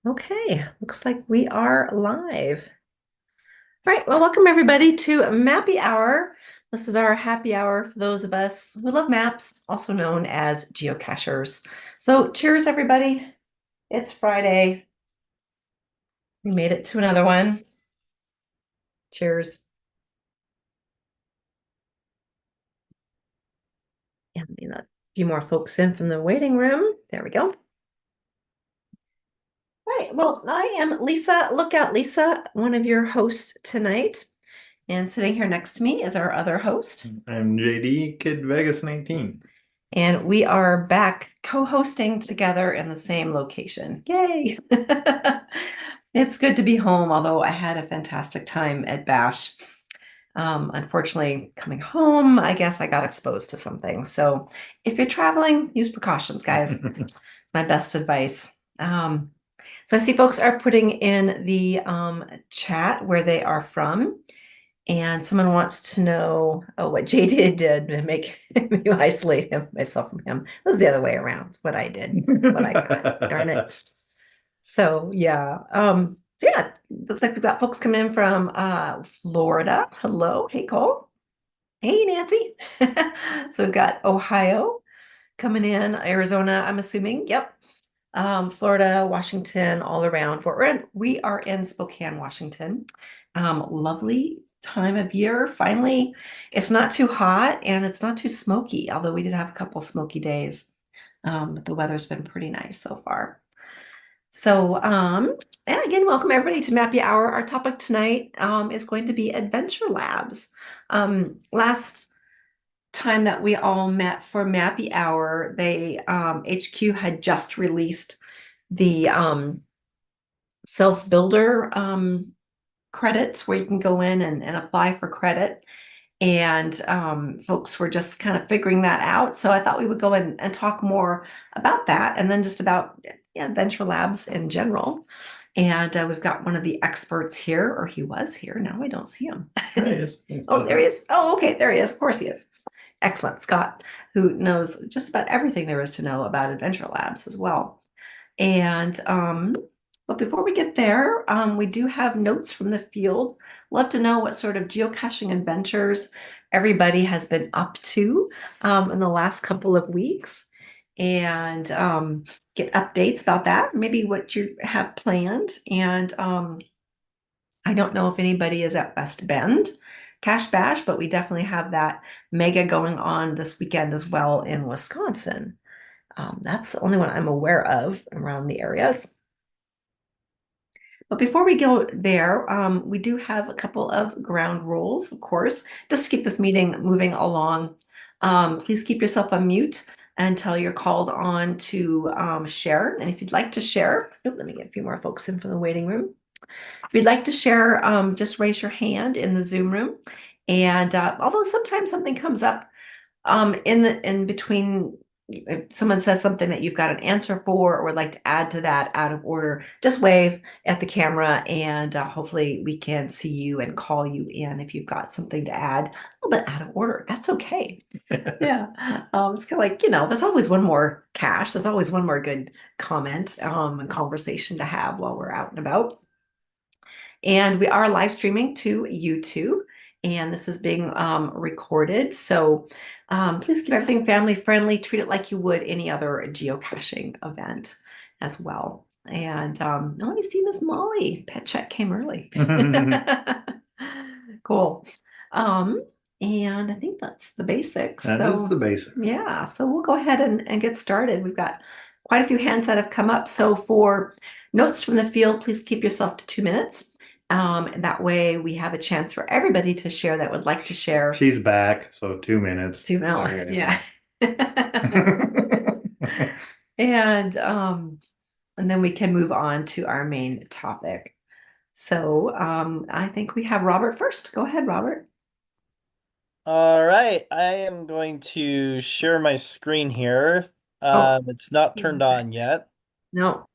Okay, looks like we are live. All right, well, welcome everybody to Mappy Hour. This is our happy hour for those of us who love maps, also known as geocachers. So cheers, everybody. It's Friday. We made it to another one. Cheers. And let me let a few more folks in from the waiting room. There we go. All right, well, I am Lisa. Look out, Lisa, one of your hosts tonight. And sitting here next to me is our other host. I'm JD, Kid Vegas 19. And we are back co-hosting together in the same location. Yay! It's good to be home, although I had a fantastic time at Bash. Unfortunately, coming home, I guess I got exposed to something. So if you're traveling, use precautions, guys. It's my best advice. So I see folks are putting in the chat where they are from. And someone wants to know, what JD did to make me isolate myself from him. It was the other way around. It's what I did, what I thought. Darn it. So yeah. Yeah, looks like we've got folks coming in from Florida. Hello. Hey, Cole. Hey, Nancy. So we've got Ohio coming in, Arizona, I'm assuming. Yep. Florida, Washington, all around. We are in Spokane, Washington. Lovely time of year. Finally, it's not too hot and it's not too smoky, although we did have a couple smoky days. But the weather's been pretty nice so far. So, and again, welcome everybody to Mappy Hour. Our topic tonight is going to be Adventure Labs. Last time that we all met for Mappy Hour, they HQ had just released the self-builder credits where you can go in and apply for credit. And folks were just kind of figuring that out. So I thought we would go in and talk more about that and then just about Adventure Labs in general. And we've got one of the experts here, or he was here. Now I don't see him. There he is. Oh, there he is. Oh, okay, there he is. Of course he is. Excellent, Scott, who knows just about everything there is to know about Adventure Labs as well. And but before we get there, we do have notes from the field. Love to know what sort of geocaching adventures everybody has been up to in the last couple of weeks, and get updates about that. Maybe what you have planned. And I don't know if anybody is at West Bend Cache Bash, but we definitely have that mega going on this weekend as well in Wisconsin. That's the only one I'm aware of around the areas. But before we go there, we do have a couple of ground rules, of course, just to keep this meeting moving along. Please keep yourself on mute until you're called on to share. And if you'd like to share, let me get a few more folks in from the waiting room. If you'd like to share, just raise your hand in the Zoom room. And although sometimes something comes up in between, if someone says something that you've got an answer for or would like to add to that out of order, just wave at the camera and hopefully we can see you and call you in if you've got something to add, a little bit out of order. That's okay. Yeah. It's kind of like, there's always one more cache. There's always one more good comment and conversation to have while we're out and about. And we are live streaming to YouTube, and this is being recorded. So please keep everything family friendly. Treat it like you would any other geocaching event as well. And let me see Miss Molly. Pet check came early. Cool. Um, and I think that's the basics. That is the basics. Yeah, so we'll go ahead and get started. We've got quite a few hands that have come up. So for notes from the field, please keep yourself to 2 minutes. That way we have a chance for everybody to share that would like to share. She's back, so 2 minutes. 2 minutes, yeah. And and then we can move on to our main topic. So I think we have Robert first. Go ahead, Robert. All right, I am going to share my screen here. Oh, It's not turned on yet. no.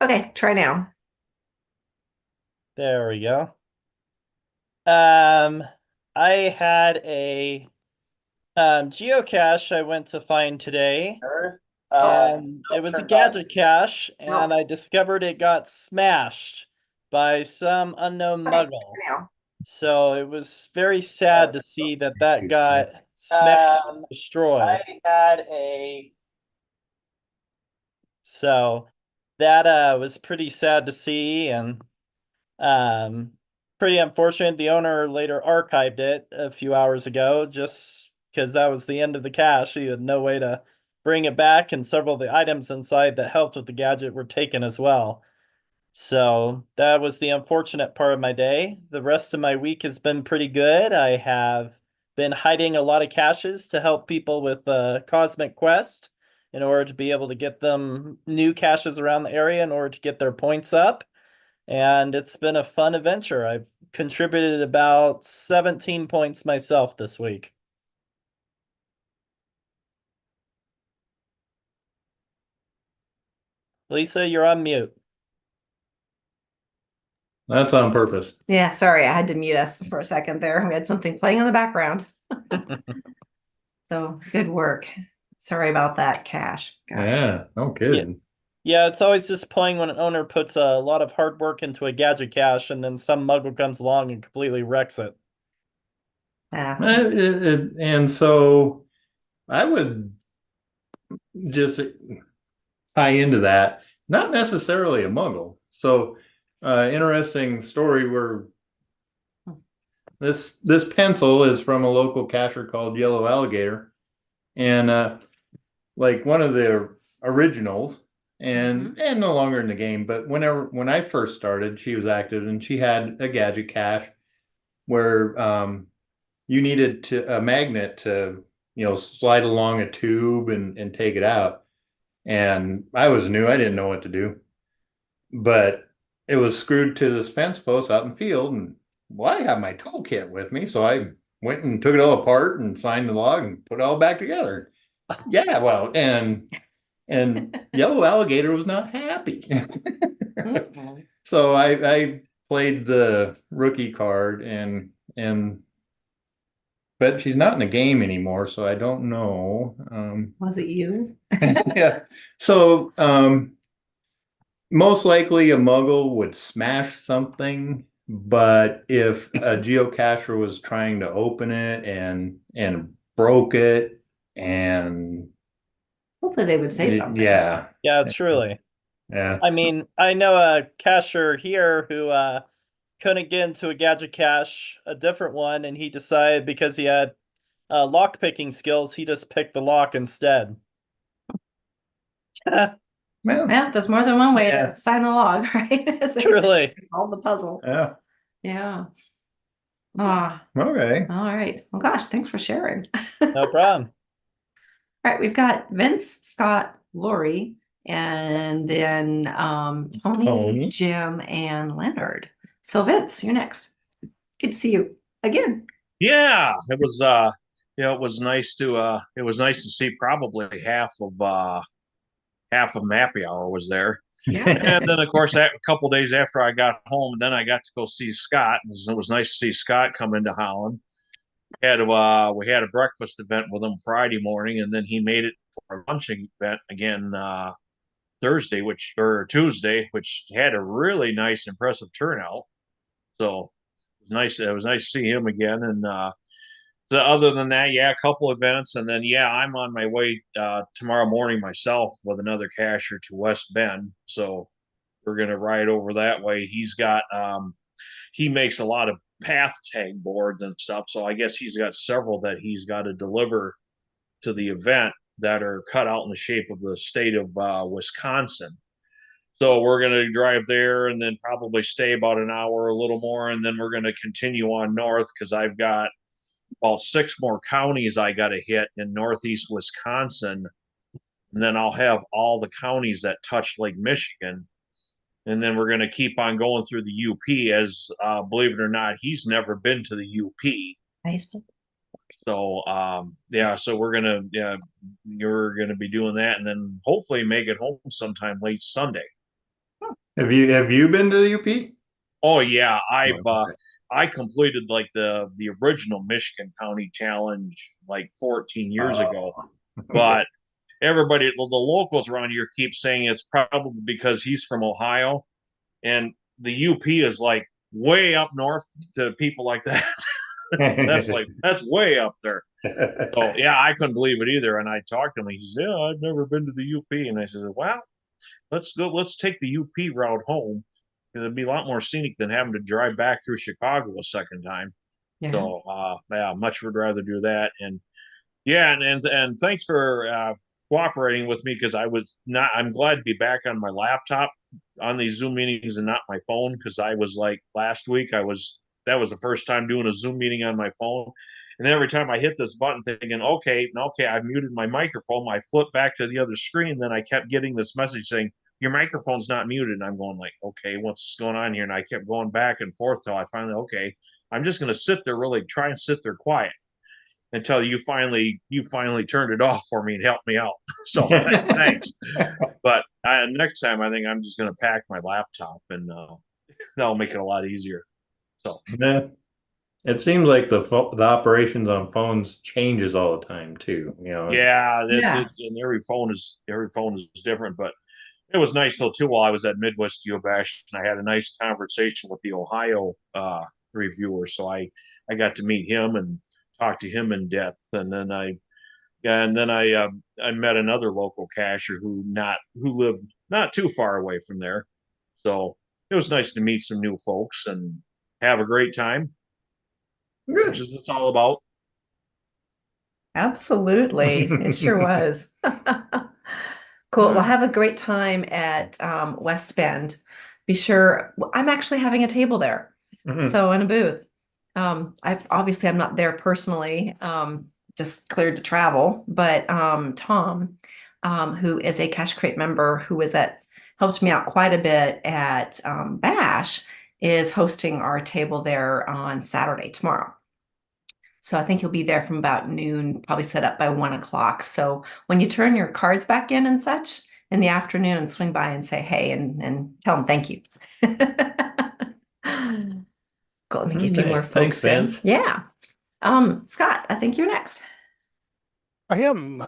Okay, try now. There we go. Um, I had a geocache I went to find today. It was a gadget cache, and No. I discovered it got smashed by some unknown Okay, muggle. now. So it was very sad to see that that got smashed and destroyed. I had a So that was pretty sad to see, and um pretty unfortunate. The owner later archived it a few hours ago just because that was the end of the cache. He had no way to bring it back, and several of the items inside that helped with the gadget were taken as well. So that was the unfortunate part of my day. The rest of my week has been pretty good. I have been hiding a lot of caches to help people with Cosmic Quest in order to be able to get them new caches around the area in order to get their points up. And it's been a fun adventure. I've contributed about 17 points myself this week. Lisa, you're on mute. That's on purpose. Yeah, sorry, I had to mute us for a second there. We had something playing in the background. So good work. Sorry about that, Cash. God. Yeah, no kidding. Yeah, it's always disappointing when an owner puts a lot of hard work into a gadget cache and then some muggle comes along and completely wrecks it. Yeah. And so I would just tie into that. Not necessarily a muggle. So, interesting story where this pencil is from a local cacher called Yellow Alligator, and like one of the originals, and no longer in the game. But when I first started, she was active, and she had a gadget cache where you needed a magnet to slide along a tube and take it out. And I was new; I didn't know what to do, but it was screwed to this fence post out in the field, and well, I have my toolkit with me, so I went and took it all apart and signed the log and put it all back together. Yeah, well, and Yellow Alligator was not happy. So I played the rookie card and but she's not in the game anymore, so I don't know. Was it you? Yeah. So most likely a muggle would smash something, but if a geocacher was trying to open it and broke it and Hopefully they would say something. yeah. Yeah, truly. Yeah. I mean, I know a cacher here who couldn't get into a gadget cache, a different one, and he decided because he had lock picking skills, he just picked the lock instead. Well, Well, there's more than one way Yeah. to sign a log, right? As they Truly. solve the puzzle. yeah. Yeah. Ah, Okay. all right. Well, gosh, thanks for sharing. No problem. All right, we've got Vince, Scott, Lori, and then Tony, Tony. Jim, and Leonard. So Vince, you're next. Good to see you again. Yeah, it was it was nice to see probably half of Mappy Hour was there. Yeah. And then of course a couple days after I got home, then I got to go see Scott. It was nice to see Scott come into Holland. We had a breakfast event with him Friday morning, and then he made it for a lunch event again Tuesday, which had a really nice, impressive turnout. So it was nice to see him again. And so other than that, yeah, a couple events, and then yeah, I'm on my way tomorrow morning myself with another cashier to West Bend. So we're gonna ride over that way. He makes a lot of path tag boards and stuff, so I guess he's got several that he's got to deliver to the event that are cut out in the shape of the state of Wisconsin. So we're going to drive there and then probably stay about an hour, a little more, and then we're going to continue on north because I've got about 6 more counties I got to hit in northeast Wisconsin, and then I'll have all the counties that touch Lake Michigan, and then we're going to keep on going through the UP. As believe it or not, he's never been to the UP. Facebook. So yeah, so you're gonna be doing that, and then hopefully make it home sometime late Sunday. Have you been to the UP? Oh yeah, Okay. I completed like the original Michigan County Challenge like 14 years ago, Okay. but everybody, the locals around here keep saying it's probably because he's from Ohio, and the UP is like way up north to people like that. That's way up there. So yeah, I couldn't believe it either. And I talked to him. He says, "Yeah, I've never been to the UP." And I said, "Well, let's go. Let's take the UP route home. It'd be a lot more scenic than having to drive back through Chicago a second time." Yeah. So yeah, much would rather do that. And yeah, and thanks for cooperating with me because I was not. I'm glad to be back on my laptop on these Zoom meetings and not my phone because I was like last week. That was the first time doing a Zoom meeting on my phone, and then every time I hit this button, thinking, okay, I've muted my microphone. I flipped back to the other screen, then I kept getting this message saying your microphone's not muted, and I'm going like, okay, what's going on here? And I kept going back and forth till I finally, okay, I'm just gonna sit there, really try and sit there quiet until you finally turned it off for me and helped me out. So thanks. But next time, I think I'm just going to pack my laptop and that'll make it a lot easier. So Yeah. It seems like the operations on phones changes all the time too. yeah, that's Yeah. it. And every phone is different. But it was nice though too. While I was at Midwest Geobash, and I had a nice conversation with the Ohio reviewer. So I got to meet him and talk to him in depth, and then I met another local cashier who lived not too far away from there. So it was nice to meet some new folks and have a great time, which Good. is what it's all about. Absolutely. It sure was. Cool. Well, have a great time at West Bend. Be sure, I'm actually having a table there. Mhm. So in a booth. I'm not there personally, just cleared to travel, but Tom, who is a Cash Crate member who helped me out quite a bit at Bash, is hosting our table there on Saturday tomorrow. So I think he'll be there from about noon, probably set up by 1 o'clock. So when you turn your cards back in and such in the afternoon, swing by and say hey and tell him thank you. Cool. Let me get a few more Okay. Thanks, folks in. Vince. Yeah. Scott, I think you're next. I am.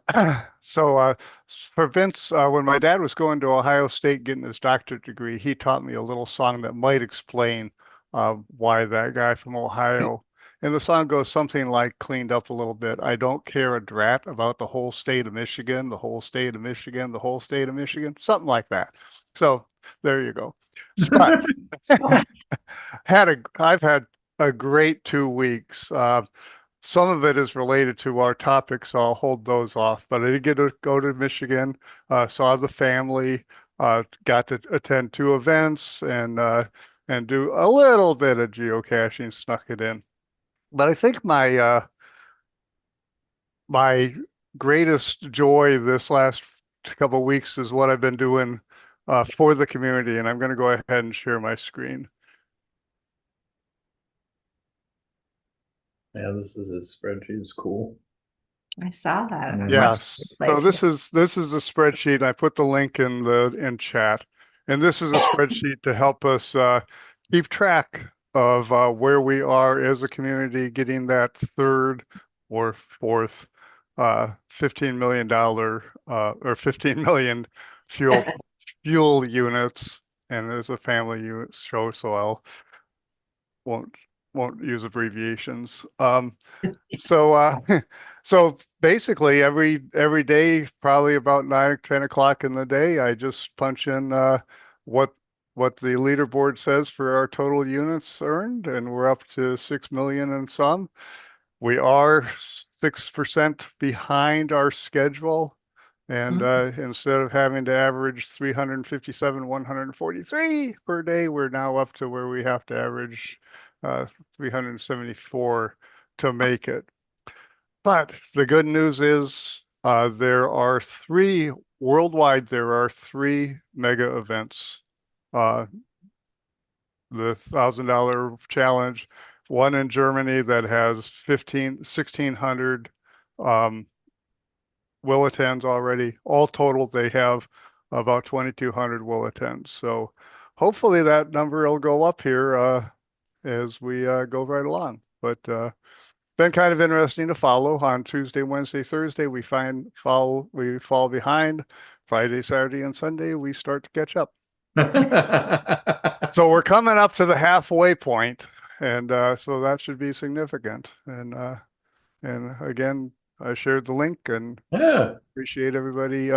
So, for Vince, when my dad was going to Ohio State getting his doctorate degree, he taught me a little song that might explain why that guy from Ohio. And the song goes something like, cleaned up a little bit. I don't care a drat about the whole state of Michigan, the whole state of Michigan, the whole state of Michigan, something like that. So there you go. Scott, I've had a great 2 weeks. Some of it is related to our topic, so I'll hold those off. But I did get to go to Michigan, saw the family, got to attend 2 events and do a little bit of geocaching, snuck it in. But I think my greatest joy this last couple of weeks is what I've been doing for the community, and I'm going to go ahead and share my screen. Yeah, this is a spreadsheet. It's cool. I saw that. Mhm. Yes. So Place. this is a spreadsheet. I put the link in chat, and this is a spreadsheet to help us keep track of where we are as a community, getting that third or fourth $15 million or 15 million fuel units, and there's a family unit show, so I'll won't won't use abbreviations. So so basically every day, probably about 9 or 10 o'clock in the day, I just punch in what what the leaderboard says for our total units earned, and we're up to 6 million and some. We are 6% behind our schedule. And instead of having to average 357, 143 per day, we're now up to where we have to average 374 to make it. But the good news is worldwide, there are three mega events. Uh, the $1,000 challenge, one in Germany that has 1,600 will attends already. All total, they have about 2,200 will attend. So hopefully that number will go up here as we go right along. But been kind of interesting to follow. On Tuesday, Wednesday, Thursday, we fall behind. Friday, Saturday, and Sunday, we start to catch up. So we're coming up to the halfway point, and so that should be significant. And again, I shared the link and Yeah. appreciate everybody.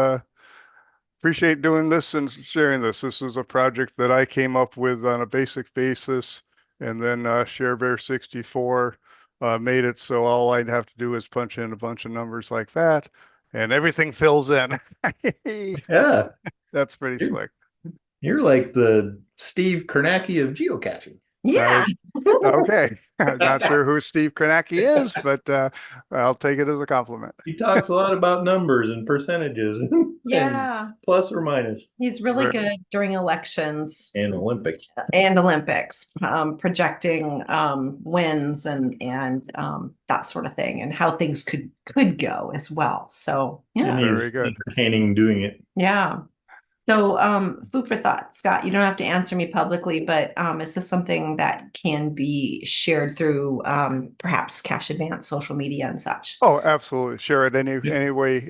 Appreciate doing this and sharing this. This is a project that I came up with on a basic basis, and then ShareBear64 made it so all I'd have to do is punch in a bunch of numbers like that, and everything fills in. Yeah. That's pretty slick. You're like the Steve Kornacki of geocaching. Yeah. Okay. Not sure who Steve Kornacki is, but I'll take it as a compliment. He talks a lot about numbers and percentages and Yeah. plus or minus He's really Right. good during elections and Olympics. and Olympics, projecting wins and that sort of thing, and how things could go as well. So yeah, And Very he's good. entertaining doing it. yeah. So food for thought, Scott. You don't have to answer me publicly, but is this something that can be shared through perhaps Cash Advance, social media, and such? Oh, absolutely. Share it any way.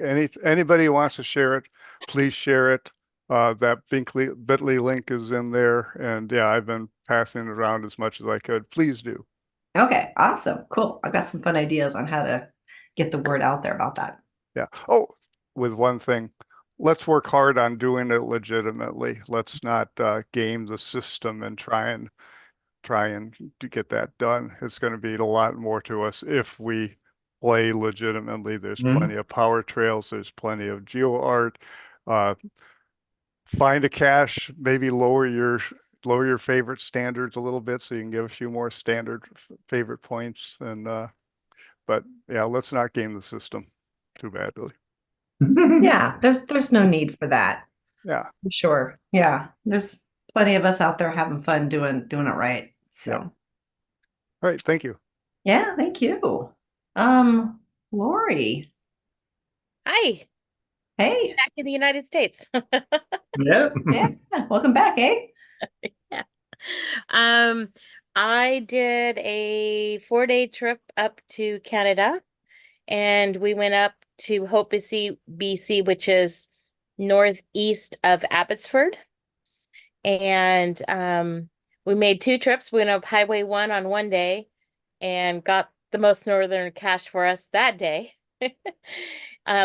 Anybody who wants to share it, please share it. That bit.ly link is in there. And yeah, I've been passing it around as much as I could. Please do. Okay, awesome, cool. I've got some fun ideas on how to get the word out there about that. Yeah. Oh, with one thing, let's work hard on doing it legitimately. Let's not game the system and try and to get that done. It's going to be a lot more to us if we play legitimately. There's plenty of power trails. There's plenty of geo art. Find a cache, maybe lower your favorite standards a little bit so you can give a few more standard favorite points. And but yeah, let's not game the system too badly. Yeah, there's no need for that. Yeah. For sure. Yeah, there's plenty of us out there having fun doing it right. So All right. Thank you. yeah, thank you. Lori, Hi, hey, back in the United States. Yeah. yeah, welcome back, eh? Yeah. I did a 4-day trip up to Canada, and we went up to Hope, BC, which is northeast of Abbotsford. And we made 2 trips. We went up Highway 1 on one day and got the most northern cache for us that day,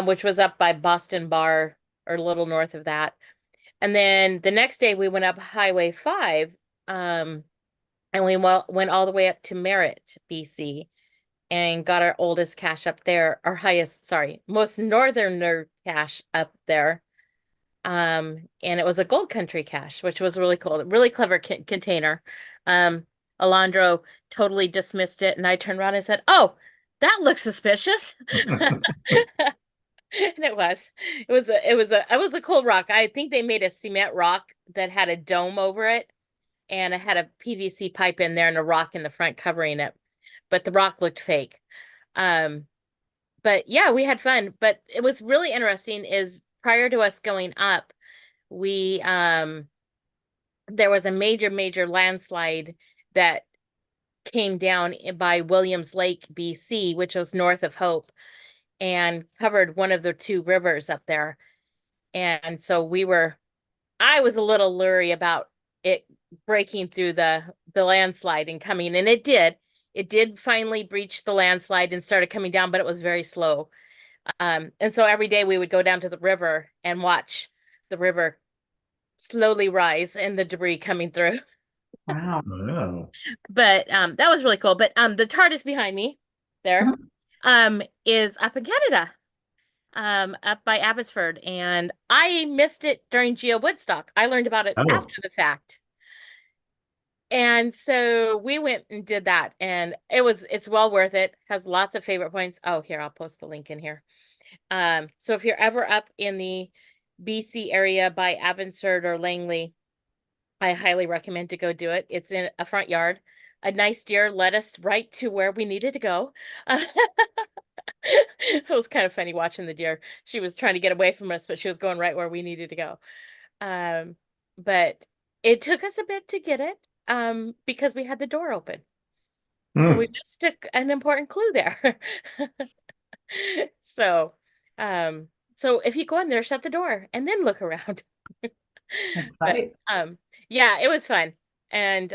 which was up by Boston Bar or a little north of that. And then the next day we went up Highway 5, and we went all the way up to Merritt, BC, and got our oldest cache up there, our most northern cache up there. And it was a gold country cache, which was really cool. Really clever container. Alondro totally dismissed it, and I turned around and said, "Oh, that looks suspicious." And it was a cool rock. I think they made a cement rock that had a dome over it, and it had a PVC pipe in there and a rock in the front covering it. But the rock looked fake. But yeah, we had fun. But it was really interesting is prior to us going up, we there was a major landslide that came down by Williams Lake, BC, which was north of Hope, and covered one of the 2 rivers up there. And so I was a little leery about it breaking through the landslide and coming, and it did. It did finally breach the landslide and started coming down, but it was very slow. And so every day we would go down to the river and watch the river slowly rise and the debris coming through. Wow. Wow. But that was really cool. But the TARDIS behind me there is up in Canada, up by Abbotsford, and I missed it during Geo Woodstock. I learned about it after the fact. And so we went and did that, and it's well worth it. Has lots of favorite points. Oh, here, I'll post the link in here. So if you're ever up in the BC area by Abbotsford or Langley, I highly recommend to go do it. It's in a front yard. A nice deer led us right to where we needed to go. It was kind of funny watching the deer. She was trying to get away from us, but she was going right where we needed to go. But it took us a bit to get it, because we had the door open. So we just took an important clue there. So, so if you go in there, shut the door and then look around. But Right. yeah, it was fun. And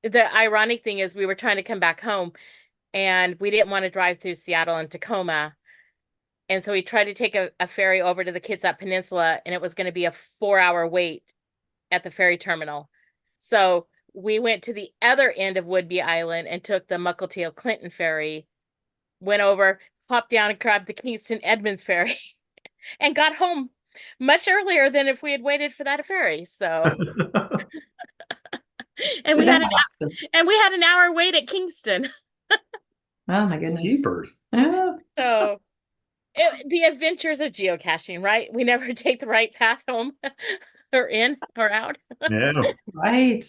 the ironic thing is we were trying to come back home and we didn't want to drive through Seattle and Tacoma. And so we tried to take a ferry over to the Kitsap Peninsula, and it was going to be a 4-hour wait at the ferry terminal. So we went to the other end of Whidbey Island and took the Muckletail Clinton ferry, went over, popped down and grabbed the Kingston Edmonds ferry, and got home much earlier than if we had waited for that ferry. So, and we had an hour wait at Kingston. Oh my goodness. Jeepers. Yeah. So the adventures of geocaching, right? We never take the right path home or in or out. Yeah. Right.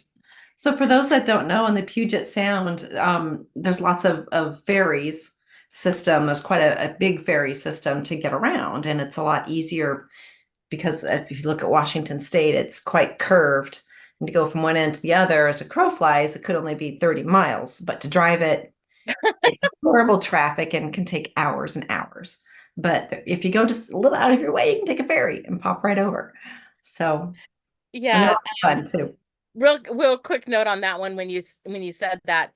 So for those that don't know, in the Puget Sound, there's lots of ferries system. There's quite a big ferry system to get around, and it's a lot easier because if you look at Washington State, it's quite curved. And to go from one end to the other as a crow flies, it could only be 30 miles, but to drive it, it's horrible traffic and can take hours and hours. But if you go just a little out of your way, you can take a ferry and pop right over. So, and they're Yeah. fun too. Real quick note on that one when you said that.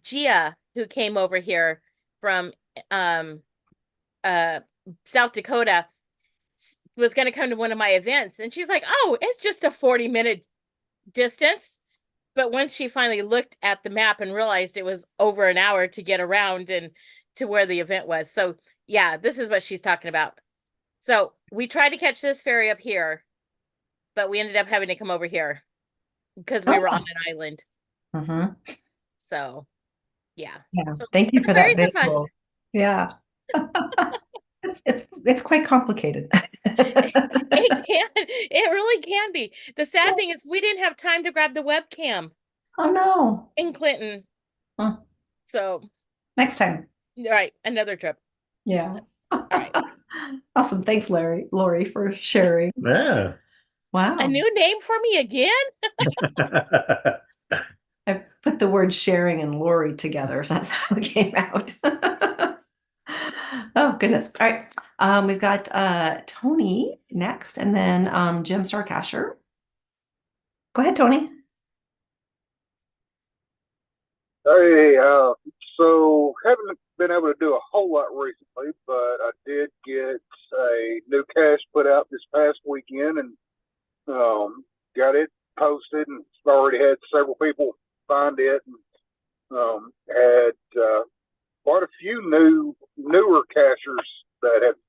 Gia, who came over here from South Dakota, was going to come to one of my events, and she's like, "Oh, it's just a 40-minute distance." But once she finally looked at the map and realized it was over an hour to get around and to where the event was. So yeah, this is what she's talking about. So we tried to catch this ferry up here, but we ended up having to come over here because we were on an island. Mm-hmm. So yeah. Yeah. So Thank you the for that ferries are fun. visual. Yeah. It's quite complicated. It really can be. The sad thing is we didn't have time to grab the webcam Oh no. in Clinton. Hmm. So Next time. all right, another trip. Yeah. right. Awesome. Thanks, Lori, for sharing. Yeah. Wow. A new name for me again? I put the word sharing and Lori together, so that's how it came out. Oh goodness. All right. We've got Tony next, and then Jim Starcasher. Go ahead, Tony. Hey, so haven't been able to do a whole lot recently, but I did get a new cache put out this past weekend and got it posted and already had several people find it and had quite a few newer cachers that have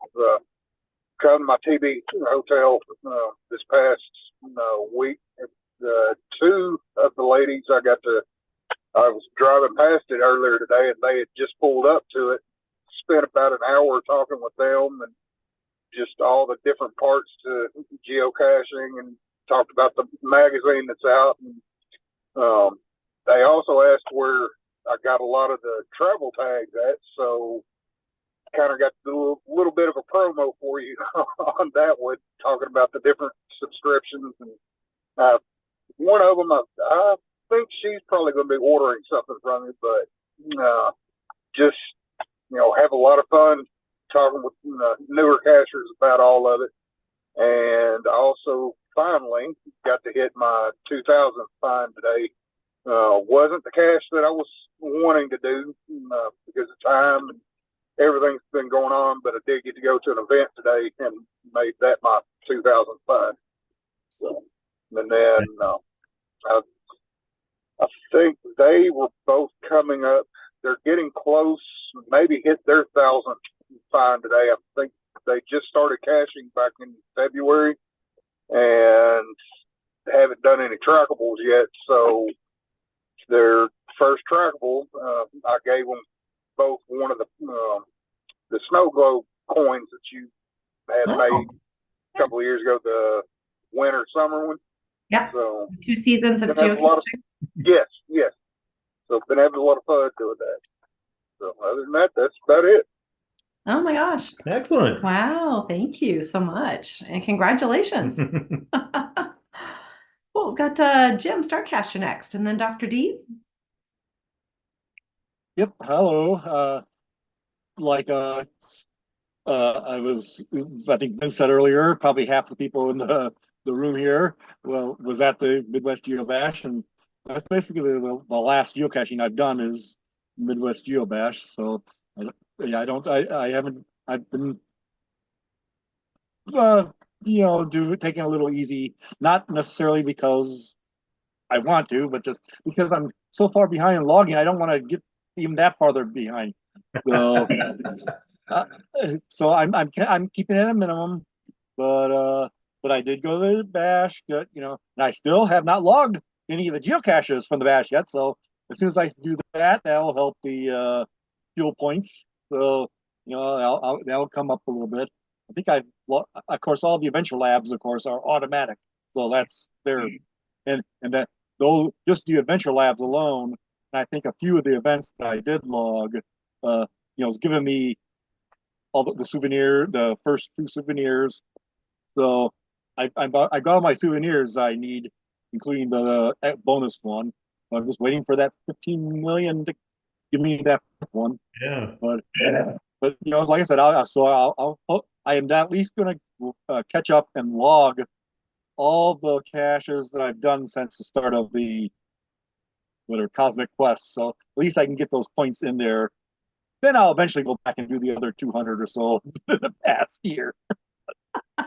come to my TB hotel this past week. Two of the ladies I was driving past it earlier today, and they had just pulled up to it. Spent about an hour talking with them, and just all the different parts to geocaching, and talked about the magazine that's out. And they also asked where I got a lot of the travel tags at, so kind of got to do a little bit of a promo for you on that one, talking about the different subscriptions. And one of them, I think she's probably going to be ordering something from me, but just, have a lot of fun talking with newer cachers about all of it. And also finally got to hit my 2000th find today. Wasn't the cache that I was wanting to do because of time and everything's been going on, but I did get to go to an event today and made that my 2000th find. So, and then I think they were both coming up. They're getting close, maybe hit their 1000th find today. I think they just started caching back in February and haven't done any trackables yet. So their first trackable, I gave them both one of the snow globe coins that you had made a couple of years ago, the winter summer one. Yeah. So 2 seasons of geocaching. Yes. So been having a lot of fun doing that. So other than that, that's about it. Oh my gosh. Excellent. Wow. Thank you so much. And congratulations. Well, we've got Jim Starcaster next, and then Dr. D. Yep. Hello. Like I think Ben said earlier, probably half the people in the room here was at the Midwest Geobash, and that's basically the last geocaching I've done is Midwest Geobash. So yeah, I haven't I've been uh, taking a little easy, not necessarily because I want to, but just because I'm so far behind in logging, I don't want to get even that farther behind. So, uh, so I'm keeping it at a minimum, but I did go to the bash, and I still have not logged any of the geocaches from the bash yet. So as soon as I do that, that'll help the fuel points. So that'll come up a little bit. I think of course, all the adventure labs, of course, are automatic, so that's there, and that though just the adventure labs alone, and I think a few of the events that I did log, it's giving me all the first two souvenirs. So I got all my souvenirs I need, including the bonus one. So I'm just waiting for that 15 million to give me that one. Yeah. But like I said, I am at least going to catch up and log all the caches that I've done since the start of the Cosmic Quest. So at least I can get those points in there. Then I'll eventually go back and do the other 200 or so in the past year.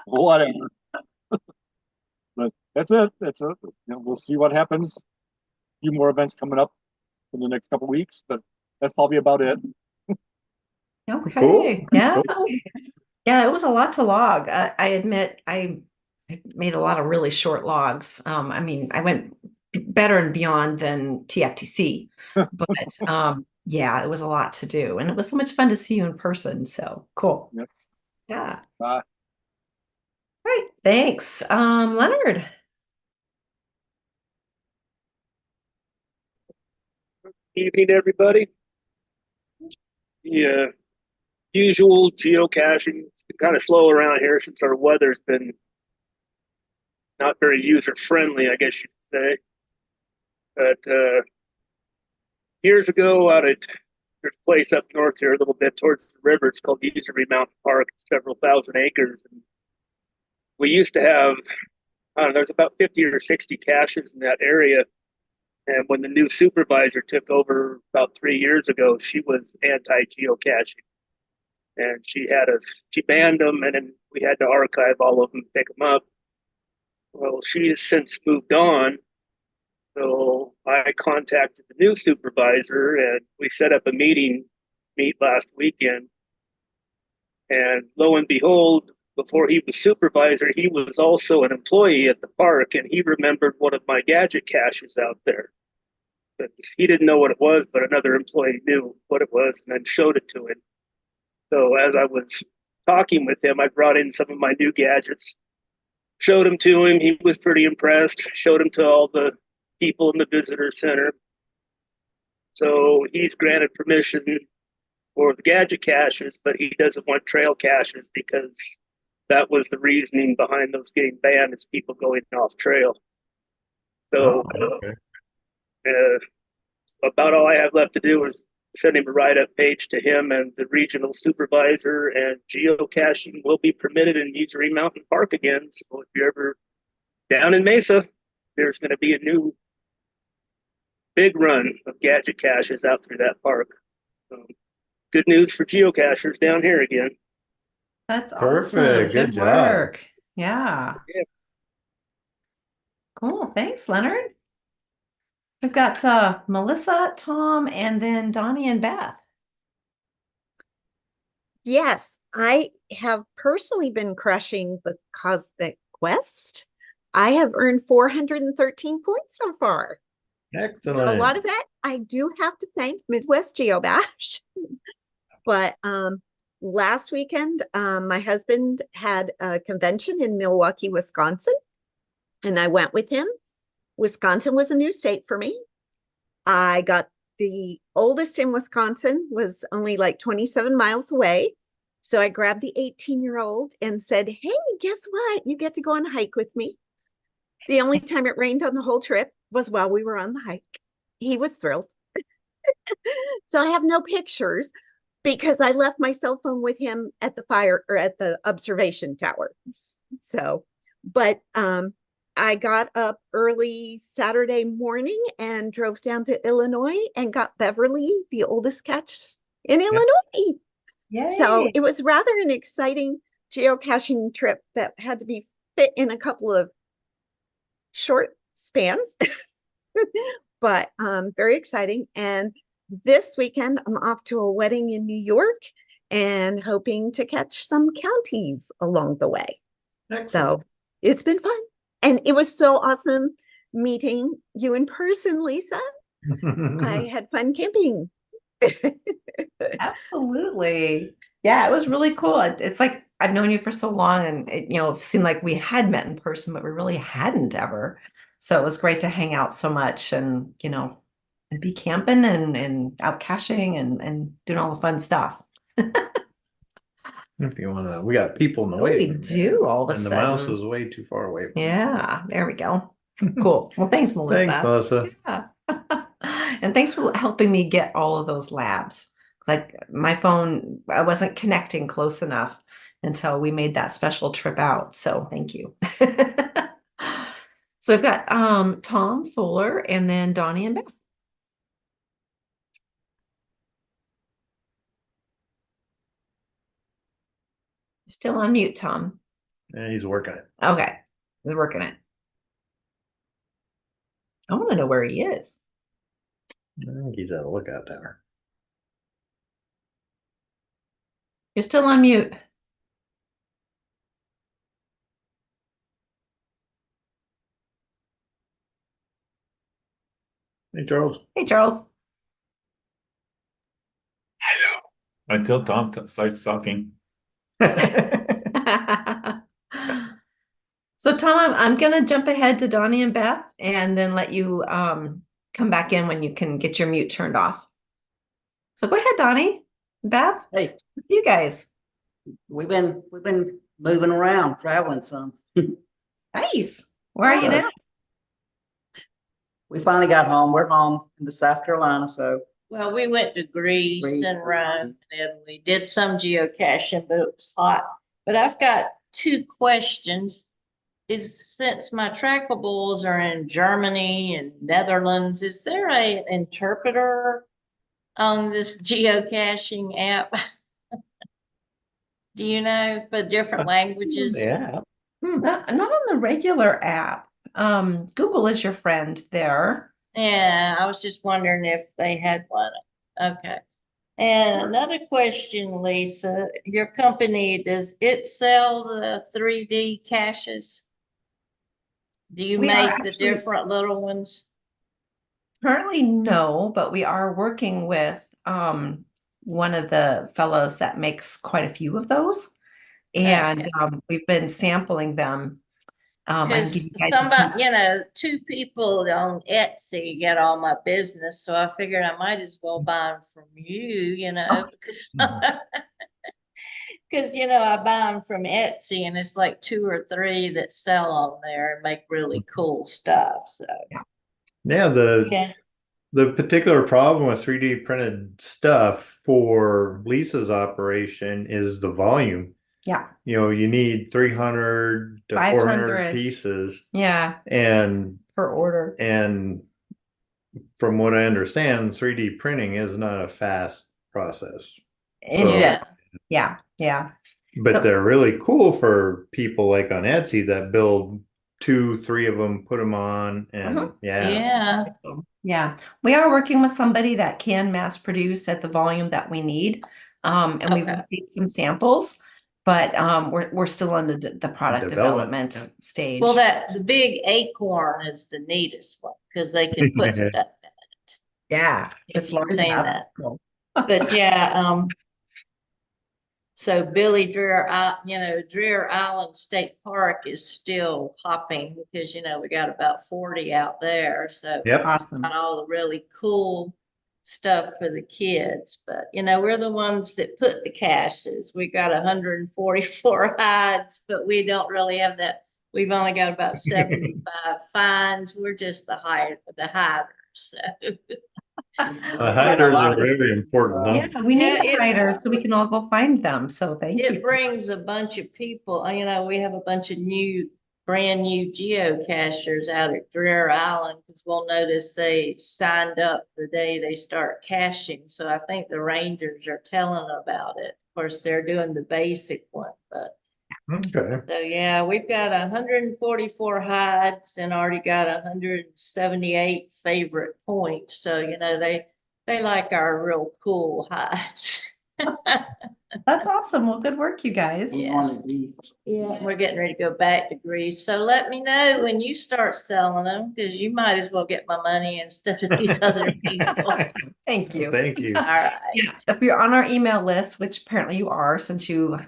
Whatever. But that's it. We'll see what happens. A few more events coming up in the next couple of weeks, but that's probably about it. Okay. Cool. Yeah. Yeah, it was a lot to log. I admit I made a lot of really short logs. I mean, I went better and beyond than TFTC, but yeah, it was a lot to do, and it was so much fun to see you in person. So cool. Yep. Yeah. Bye. Right. Thanks. Leonard. Evening, everybody. Yeah, usual geocaching. It's been kind of slow around here since our weather's been not very user friendly, I guess you could say. But years ago, there's a place up north here, a little bit towards the river. It's called Usery Mountain Park, several thousand acres. And we used to have, I don't know, there's about 50 or 60 caches in that area. And when the new supervisor took over about 3 years ago, she was anti-geocaching. And she banned them, and then we had to archive all of them, pick them up. Well, she has since moved on. So I contacted the new supervisor, and we set up a meet last weekend. And lo and behold, before he was supervisor, he was also an employee at the park, and he remembered one of my gadget caches out there. But he didn't know what it was, but another employee knew what it was and then showed it to him. So as I was talking with him, I brought in some of my new gadgets, showed them to him. He was pretty impressed, showed them to all the people in the visitor center. So he's granted permission for the gadget caches, but he doesn't want trail caches because that was the reasoning behind those getting banned, is people going off trail. So okay. About all I have left to do is send him a write-up page to him and the regional supervisor, and geocaching will be permitted in Usery Mountain Park again. So if you're ever down in Mesa, there's going to be a new big run of gadget caches out through that park. So, good news for geocachers down here again. That's Perfect. awesome. Good job. Work. Yeah. Yeah. Cool. Thanks, Leonard. We've got Melissa, Tom, and then Donnie and Beth. Yes, I have personally been crushing the Cosmic Quest. I have earned 413 points so far. Excellent. A lot of that I do have to thank Midwest Geobash. But last weekend, my husband had a convention in Milwaukee, Wisconsin, and I went with him. Wisconsin was a new state for me. I got the oldest in Wisconsin was only like 27 miles away. So I grabbed the 18-year-old and said, hey, guess what? You get to go on a hike with me. The only time it rained on the whole trip was while we were on the hike. He was thrilled. So I have no pictures because I left my cell phone with him at the fire or at the observation tower. So, but I got up early Saturday morning and drove down to Illinois and got Beverly, the oldest catch in Illinois. So Yay. it was rather an exciting geocaching trip that had to be fit in a couple of short spans, but very exciting. And this weekend, I'm off to a wedding in New York and hoping to catch some counties along the way. So it's been fun. And it was so awesome meeting you in person, Lisa. I had fun camping. Absolutely. Yeah, it was really cool. It's like I've known you for so long and it seemed like we had met in person, but we really hadn't ever. So it was great to hang out so much and and be camping and out caching and doing all the fun stuff. If you want to, we got people in the Oh, we waiting room do all of a and the mouse sudden. is way too far away from me. Yeah, there we go. Cool. Well, thanks, Melissa. Thanks, Melissa. Yeah. And thanks for helping me get all of those labs. Like my phone, I wasn't connecting close enough until we made that special trip out. So thank you. So we've got Tom Fuller and then Donnie and Beth. You're still on mute, Tom. Yeah, he's working it. Okay. We're working it. I want to know where he is. I think he's at a lookout tower. You're still on mute. Hey, Charles. Hey, Charles. Hello. Until Tom starts talking. So Tom, I'm gonna jump ahead to Donnie and Beth and then let you come back in when you can get your mute turned off. So go ahead, Donnie. Beth, Hey, see you guys. we've been moving around, traveling some. Nice. Where are you now? We finally got home. We're home in the South Carolina, so Well, we went to Greece Greece. and Rome and Italy, did some geocaching, but it was hot. But I've got two questions. Since my trackables are in Germany and Netherlands, is there an interpreter on this geocaching app? Do you know, for different languages? Yeah. Not on the regular app. Google is your friend there. Yeah, I was just wondering if they had one. Okay. And another question, Lisa, your company, does it sell the 3D caches? Do you We are make the actually- different little ones? Currently, no, but we are working with one of the fellows that makes quite a few of those. And Okay. we've been sampling them. I can give Because you guys somebody, two people on Etsy get all my business, so I figured I might as well buy them from you, because I buy them from Etsy and it's like 2 or 3 that sell on there and make really cool stuff. So Yeah, the particular problem with 3D printed stuff for Lisa's operation is the volume. Yeah. You need 300 to 500. 400 pieces. Yeah. And per order. And from what I understand, 3D printing is not a fast process. Yeah. But they're really cool for people like on Etsy that build 2, 3 of them, put them on, and yeah. We are working with somebody that can mass produce at the volume that we need. And we've received some samples, but we're still in the product development stage. Well, the big acorn is the neatest one because they can put stuff in it. Yeah, if you've seen that. But so Billy Dreer, Dreer Island State Park is still hopping because we got about 40 out there. So awesome. Got all the really cool stuff for the kids. But we're the ones that put the caches. We got 144 hides, but we don't really have that. We've only got about 75 finds. We're just the hiders. So hiders are very important, huh? Yeah, we need Yeah, a hider so we can all go find them. So thank you. It brings a bunch of people, you know, we have a bunch of brand new geocachers out at Dreher Island because we'll notice they signed up the day they start caching. So I think the rangers are telling about it. Of course, they're doing the basic one, but Okay. so yeah, we've got 144 hides and already got 178 favorite points. So, you know, they like our real cool hides. That's awesome. Well, good work, you guys. Yes. Yeah, we're getting ready to go back to Greece. So let me know when you start selling them because you might as well get my money instead of these other people. Thank you. Thank you. All right. Yeah, if you're on our email list, which apparently you are, since you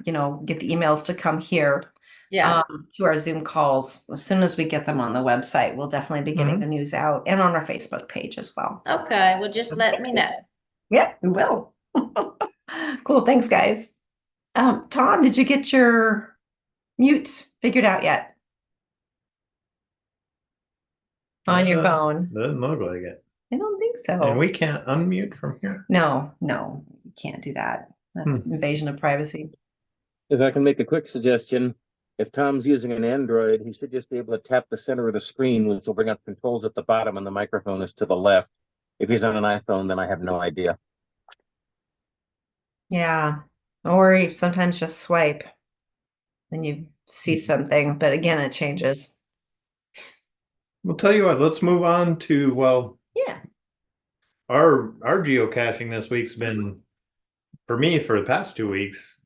get the emails to come here Yeah. to our Zoom calls, as soon as we get them on the website, we'll definitely be getting the news out and on our Facebook page as well. Okay. Well, just let me know. Yep, we will. Cool. Thanks, guys. Tom, did you get your mute figured out yet? On your phone? Doesn't look like it. I don't think so. And we can't unmute from here. No, you can't do that. That's invasion of privacy. If I can make a quick suggestion, if Tom's using an Android, he should just be able to tap the center of the screen, which will bring up controls at the bottom, and the microphone is to the left. If he's on an iPhone, then I have no idea. Yeah. Or you sometimes just swipe and you see something, but again, it changes. We'll tell you what, let's move on to, well, yeah. Our geocaching this week's been, for me, for the past 2 weeks,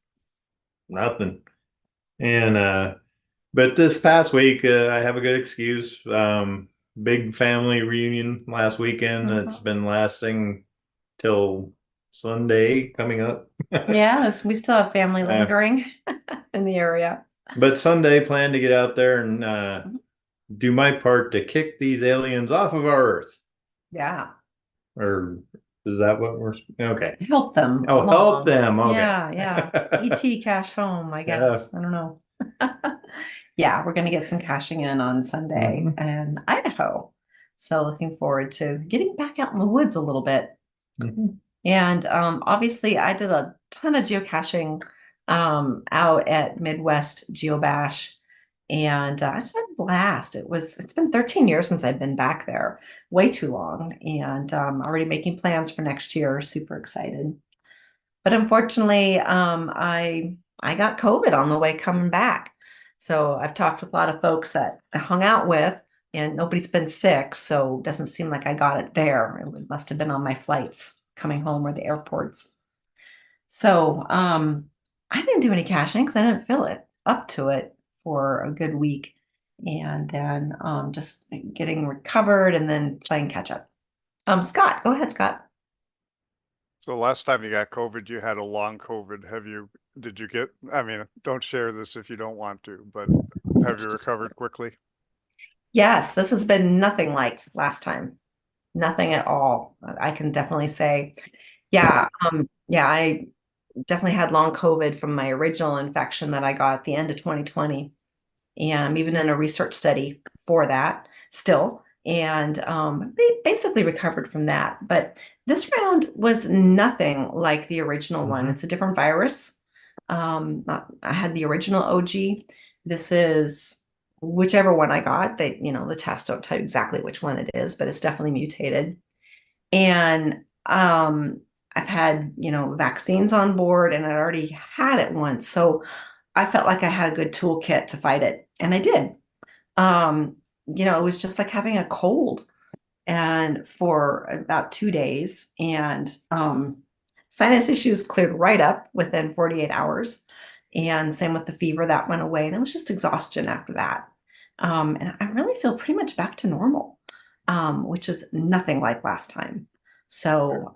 nothing. And but this past week, I have a good excuse. Big family reunion last weekend. It's been lasting till Sunday coming up. Yeah, we still have family lingering in the area. But Sunday, plan to get out there and do my part to kick these aliens off of our Earth. Yeah. Or is that what we're okay? Help them. Oh, help them. Okay. Yeah. ET cash home, I guess. I don't know. Yeah, we're gonna get some caching in on Sunday in Idaho. So looking forward to getting back out in the woods a little bit. And obviously I did a ton of geocaching out at Midwest GeoBash, and I just had a blast. It's been 13 years since I've been back there, way too long, and already making plans for next year. Super excited. But unfortunately, I got COVID on the way coming back. So I've talked with a lot of folks that I hung out with, and nobody's been sick. So it doesn't seem like I got it there. It must have been on my flights coming home or the airports. So I didn't do any caching because I didn't feel it up to it for a good week. And then just getting recovered and then playing catch up. Scott, go ahead, Scott. So last time you got COVID, you had a long COVID. Did you get, I mean, don't share this if you don't want to, but have you recovered quickly? Yes, this has been nothing like last time. Nothing at all. I can definitely say, yeah, I definitely had long COVID from my original infection that I got at the end of 2020. And I'm even in a research study for that still. And they basically recovered from that. But this round was nothing like the original one. It's a different virus. I had the original OG. This is whichever one I got. The tests don't tell you exactly which one it is, but it's definitely mutated. And I've had, vaccines on board, and I already had it once. So I felt like I had a good toolkit to fight it. And I did. It was just like having a cold and for about 2 days, and sinus issues cleared right up within 48 hours. And same with the fever, that went away. And it was just exhaustion after that. And I really feel pretty much back to normal, which is nothing like last time. So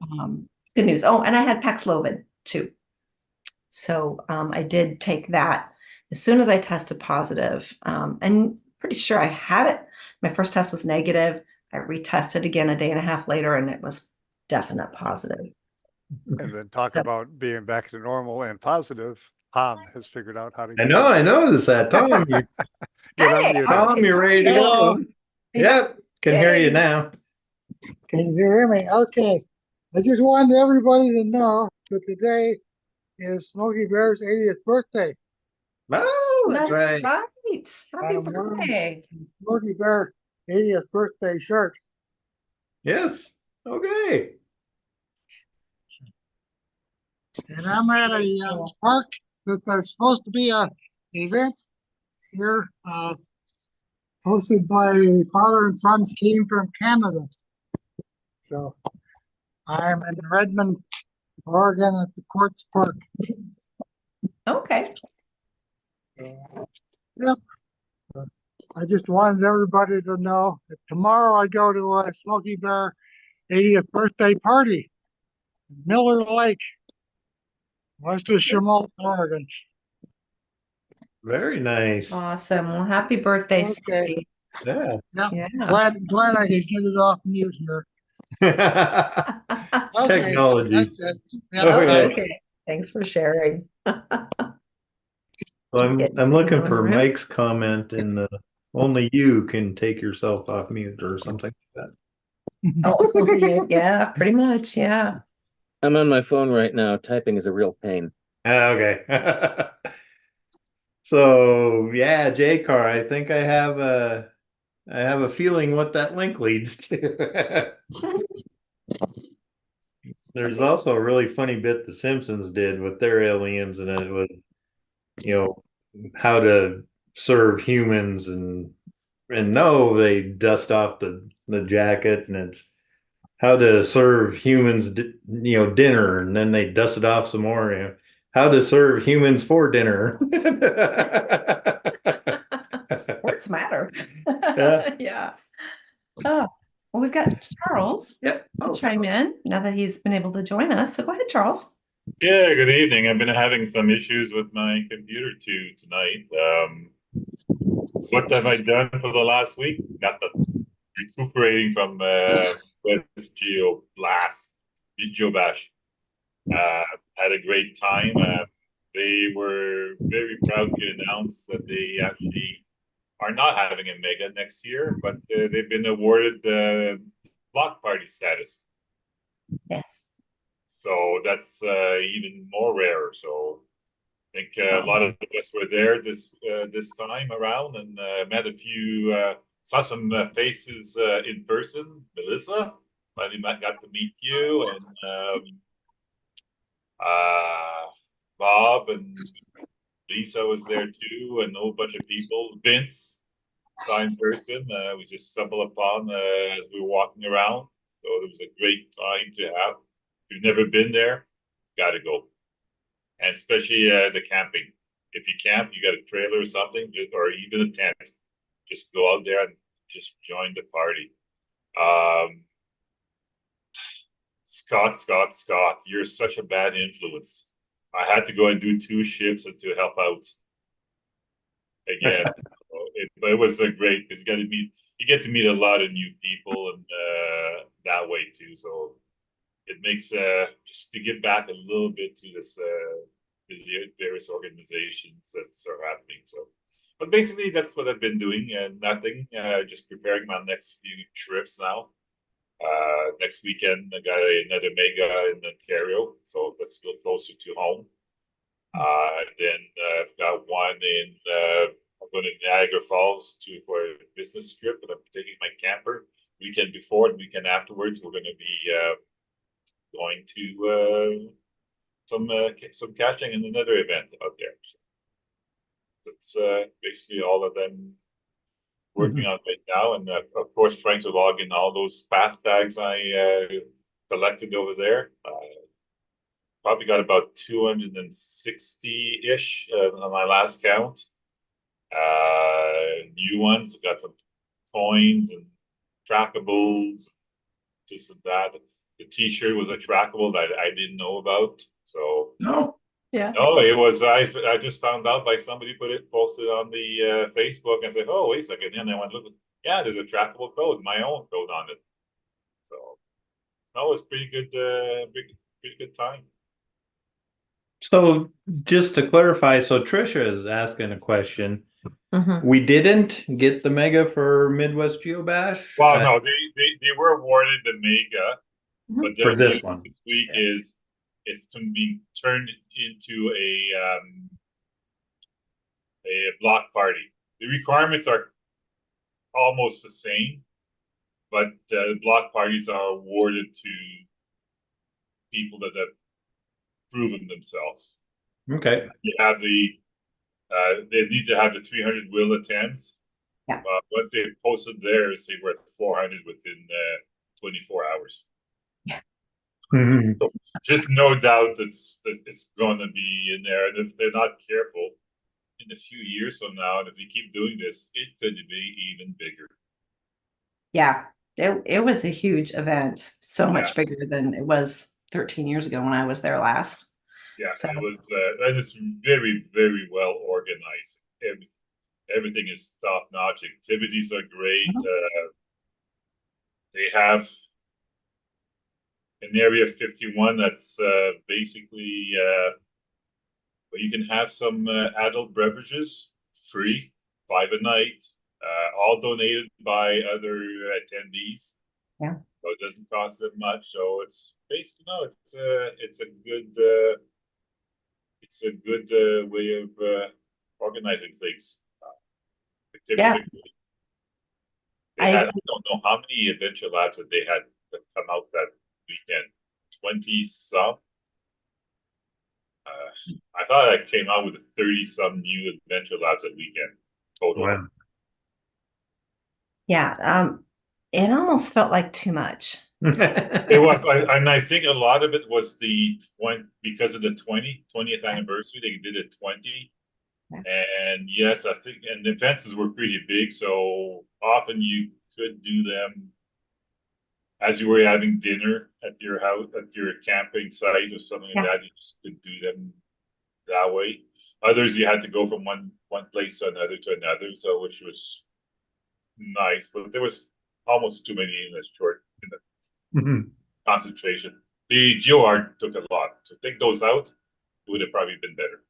good news. Oh, and I had Paxlovid too. So I did take that as soon as I tested positive, and pretty sure I had it. My first test was negative. I retested again a day and a half later, and it was definite positive. And then talk about being back to normal and positive. Tom has figured out how to I noticed that. Tom, get unmuted. Tom, you're ready to go. Yep, can hear you now. Can you hear me? Okay. I just wanted everybody to know that today is Smokey Bear's 80th birthday. Oh, that's right. Right. Happy I'm wearing birthday. Smokey Bear 80th birthday shirt. Yes. Okay. And I'm at a park that there's supposed to be a event here, hosted by a father and son team from Canada. So I'm in Redmond, Oregon at the Quartz Park. Okay. Yep. I just wanted everybody to know that tomorrow I go to a Smokey Bear 80th birthday party in Miller Lake, west of Chemolt, Oregon. Very nice. Awesome. Well, happy birthday, Okay. Steve. Yeah. Yep. Yeah. Glad I could get it off mute here. Okay, Technology. that's it. Oh, Yep, yeah. Okay. Thanks for sharing. Well, I'm looking Going for around. Mike's comment in the only you can take yourself off mute or something like Oh, yeah, pretty much. Yeah. I'm on my phone right now. Typing is a real pain. that. Okay. So yeah, J-Car, I think I have a feeling what that link leads to. There's also a really funny bit the Simpsons did with their aliens, and it was, you know, how to serve humans, and no, they dust off the jacket, and it's how to serve humans, dinner, and then they dust it off some more. How to serve humans for dinner. Words matter. Yeah. Yeah. Oh, well, we've got Charles Yep. to chime in now that he's been able to join us. So go ahead, Charles. Yeah, good evening. I've been having some issues with my computer tonight. What have I done for the last week? Nothing. Recuperating from GeoBash. Had a great time. They were very proud to announce that they actually are not having a mega next year, but they've been awarded block party status. Yes. So that's even more rare. So I think a lot of us were there this time around, and met a few, saw some faces in person. Melissa, finally got to meet you, and Bob and Lisa was there too, and a whole bunch of people. Vince saw in person. We just stumbled upon as we were walking around. So it was a great time to have. If you've never been there, got to go. And especially the camping. If you camp, you got a trailer or something, or even a tent. Just go out there and just join the party. Scott, you're such a bad influence. I had to go and do 2 shifts and to help out again. But it was great because you get to meet a lot of new people, and that way too. So it makes just to give back a little bit to this the various organizations that are happening. So, but basically that's what I've been doing, and nothing. Just preparing my next few trips now. Next weekend I got another mega in Ontario, so that's a little closer to home. Then I've got one in I'm going to Niagara Falls for a business trip, and I'm taking my camper. Weekend before and weekend afterwards, we're going to be going to some catching and another event out there. So that's basically all of them working on right now, and of course trying to log in all those path tags I collected over there. Probably got about 260-ish on my last count. New ones, got some coins and trackables, this and that. The T-shirt was a trackable that I didn't know about. So no, yeah. No, it was I just found out by somebody posted on the Facebook and said, "Oh, wait a second," and I went look. Yeah, there's a trackable code, my own code on it. So no, it's pretty good, pretty good time. So just to clarify, so Trisha is asking a question. Mhm. We didn't get the mega for Midwest GeoBash. Well, no, they were awarded the mega, But For the this news one. this week is it's going to be turned into a block party. The requirements are almost the same, but block parties are awarded to people that have proven themselves. Okay. You have they need to have the 300 will attends. Yeah. Once they posted theirs, they were at 400 within 24 hours. Yeah. Mhm. So just no doubt that it's going to be in there. And if they're not careful, in a few years from now, and if they keep doing this, it could be even bigger. Yeah, it was a huge event, so much Yeah. bigger than it was 13 years ago when I was there last. Yeah, So, it was. And it's very, very well organized. Everything is top notch. Activities are great. They have an area 51 that's basically where you can have some adult beverages free, 5 a night, all donated by other attendees. yeah. So it doesn't cost them much. So it's basically no, it's a good way of organizing things. Activities Yeah, are great. They I had I don't know how many adventure labs that they had that come out that weekend. 20 some. I thought I came out with 30 some new adventure labs that weekend total. Wow. yeah, it almost felt like too much. It was, and I think a lot of it was because of the 20th anniversary. They did it 20, Yeah. and yes, I think, and the fences were pretty big, so often you could do them as you were having dinner at your house, at your camping site or something like Yeah. that. You just could do them that way. Others you had to go from one place to another, so which was nice, but there was almost too many in a short Mhm. concentration. The geo art took a lot. To take those out, it would have probably been better.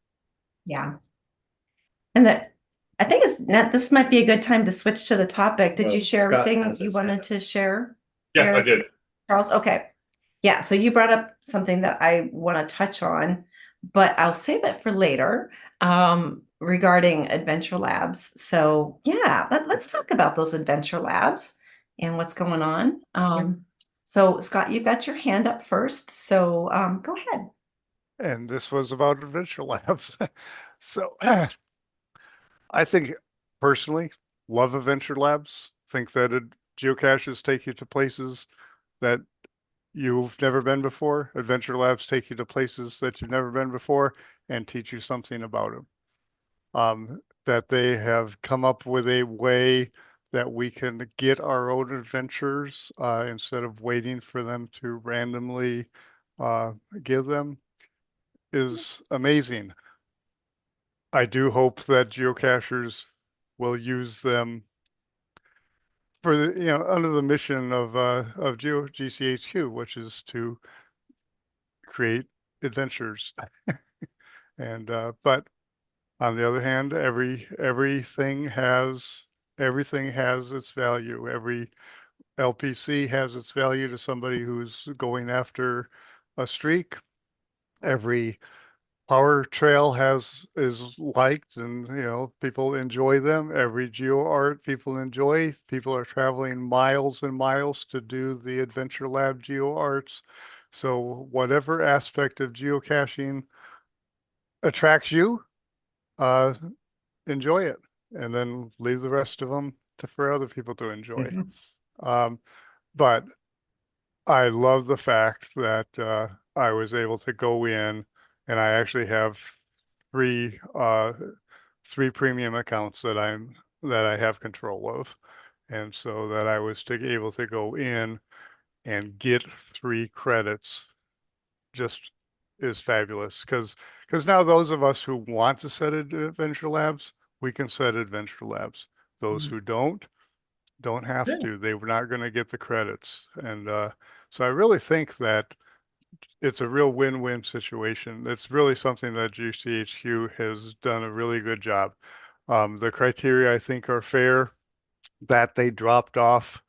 Yeah. And that I think this might be a good time to switch to the topic. Did you share Scott everything has you his wanted hand to share? Yes, there, I did. Charles? Okay. Yeah, so you brought up something that I want to touch on, but I'll save it for later, regarding Adventure Labs. So yeah, let's talk about those Adventure Labs and what's going on. So Scott, you got your hand up first, so go ahead. And this was about adventure labs. So I think personally, love adventure labs. Think that geocaches take you to places that you've never been before. Adventure labs take you to places that you've never been before and teach you something about them. That they have come up with a way that we can get our own adventures instead of waiting for them to randomly give them is amazing. I do hope that geocachers will use them for under the mission of GCHQ, which is to create adventures. And but on the other hand, everything has its value. Every LPC has its value to somebody who's going after a streak. Every power trail is liked, and people enjoy them. Every geo art people enjoy. People are traveling miles and miles to do the Adventure Lab geo arts. So whatever aspect of geocaching attracts you, uh, enjoy it, and then leave the rest of them for other people to enjoy. Um, but I love the fact that I was able to go in, and I actually have three three premium accounts that I have control of, and so that I was able to go in and get 3 credits just is fabulous because now those of us who want to set adventure labs, we can set adventure labs. Those who don't have Yeah. to. They were not going to get the credits. And so I really think that it's a real win-win situation. It's really something that GCHQ has done a really good job. The criteria I think are fair, that they dropped off.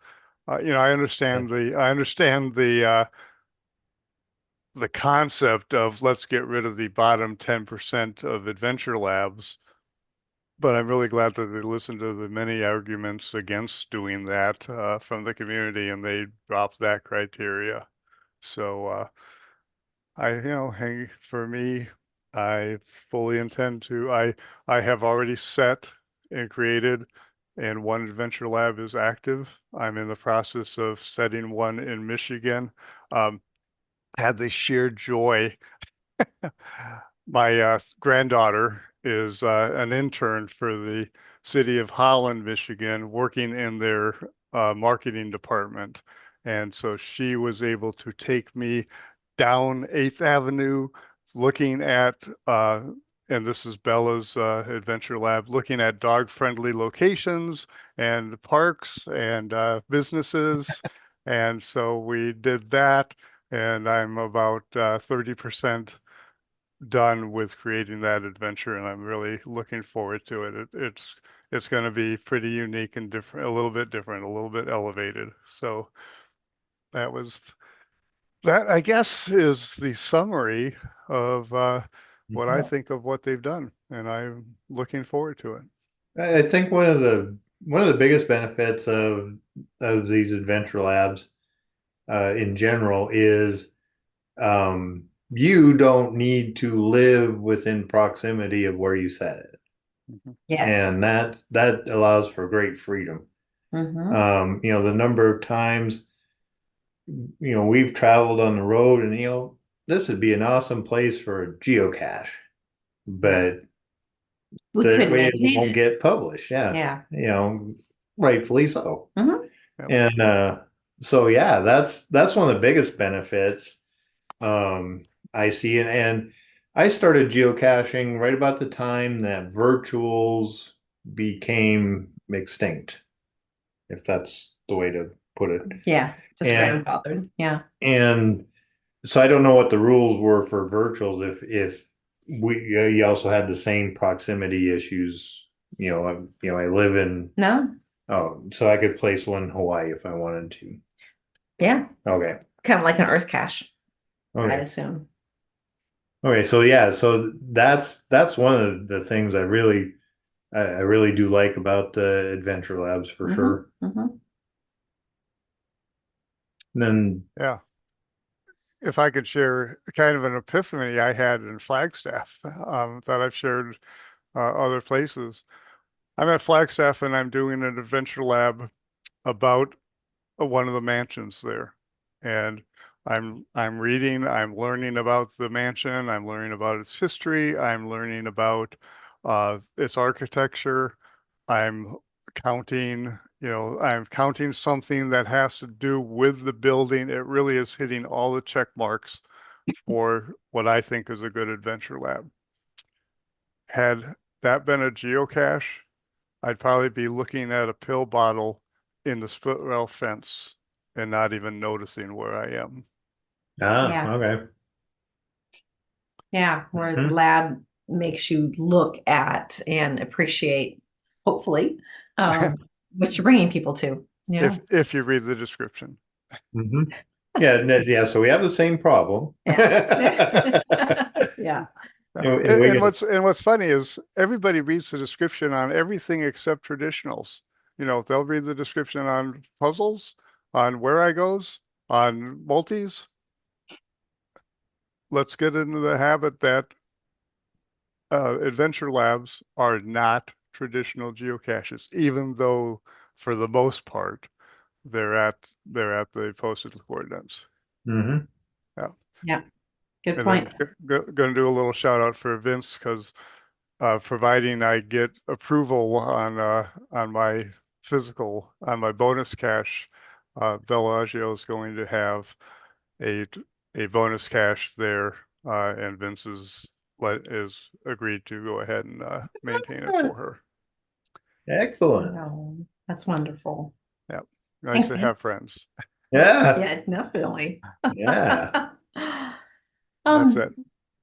I understand the the concept of let's get rid of the bottom 10% of adventure labs. But I'm really glad that they listened to the many arguments against doing that from the community, and they dropped that criteria. So hey, for me, I fully intend to. I have already set and created, and one adventure lab is active. I'm in the process of setting one in Michigan. Had the sheer joy. My granddaughter is an intern for the city of Holland, Michigan, working in their marketing department. And so she was able to take me down 8th Avenue, looking at, and this is Bella's Adventure Lab, looking at dog-friendly locations and parks and businesses. And so we did that, and I'm about 30% done with creating that adventure, and I'm really looking forward to it. It's going to be pretty unique and different, a little bit different, a little bit elevated. So that was that, I guess, is the summary of what I think of what they've done, and I'm looking forward to it. I think one of the biggest benefits of these adventure labs in general is you don't need to live within proximity of where you set it. Yes. And that allows for great freedom. The number of times, we've traveled on the road and, this would be an awesome place for a geocache, but we the couldn't way it maintain won't it. get published. Yeah. Rightfully so. Mm-hmm. And so, yeah, that's one of the biggest benefits I see. And I started geocaching right about the time that virtuals became extinct, if that's the way to put it. Yeah, just And grandfathered. Yeah. and so I don't know what the rules were for virtuals if you also had the same proximity issues. I live in No. so I could place one in Hawaii if I wanted to. Yeah. Okay. Kind of like an earth cache, Okay. I assume. Okay, so yeah, so that's one of the things I really do like about the adventure labs for sure. Mm-hmm. And then Yeah. If I could share kind of an epiphany I had in Flagstaff that I've shared other places. I'm at Flagstaff and I'm doing an adventure lab about one of the mansions there. And I'm reading, I'm learning about the mansion, I'm learning about its history, I'm learning about its architecture. I'm I'm counting something that has to do with the building. It really is hitting all the check marks for what I think is a good adventure lab. Had that been a geocache, I'd probably be looking at a pill bottle in the split rail fence and not even noticing where I am. Yeah. Okay. Yeah, where the lab makes you look at and appreciate, hopefully, what you're bringing people to. Yeah. If you read the description. Yeah, so we have the same problem. Yeah. And what's funny is everybody reads the description on everything except traditionals. They'll read the description on puzzles, on where I goes, on multis. Let's get into the habit that adventure labs are not traditional geocaches, even though for the most part they're at the posted coordinates. Yeah. Yeah. Good And point. going to do a little shout out for Vince because providing I get approval on my on my bonus cache, Bellagio is going to have a bonus cache there, and Vince is agreed to go ahead and maintain it for her. Excellent. Oh, that's wonderful. Yeah, nice Thanks, to Sam. have friends. Yeah. Yeah, definitely. Yeah. That's it.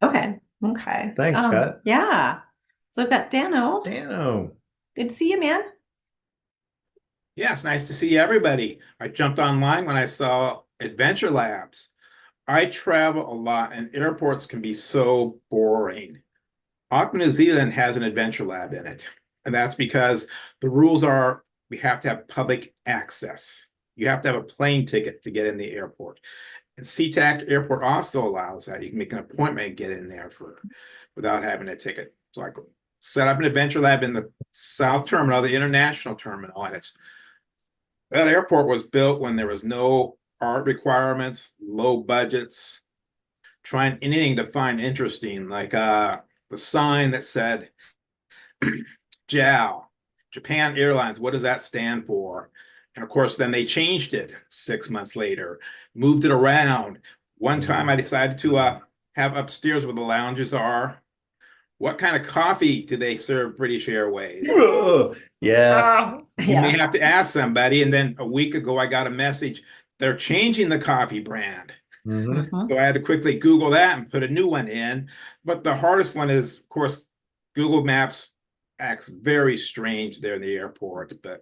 Okay. Okay. Thanks, Scott. Yeah. So I've got Dano. Dano. Good to see you, man. Yeah, it's nice to see everybody. I jumped online when I saw Adventure Labs. I travel a lot and airports can be so boring. Auckland, New Zealand has an adventure lab in it. And that's because the rules are we have to have public access. You have to have a plane ticket to get in the airport. And SeaTac Airport also allows that. You can make an appointment and get in there without having a ticket. So I set up an adventure lab in the South Terminal, the international terminal, and that airport was built when there was no art requirements, low budgets, trying anything to find interesting, like the sign that said JAL, Japan Airlines, what does that stand for? And of course, then they changed it 6 months later, moved it around. One time I decided to have upstairs where the lounges are. What kind of coffee do they serve British Airways? Yeah. You may have to ask somebody. And then a week ago, I got a message. They're changing the coffee brand. So I had to quickly Google that and put a new one in. But the hardest one is, of course, Google Maps acts very strange there in the airport. But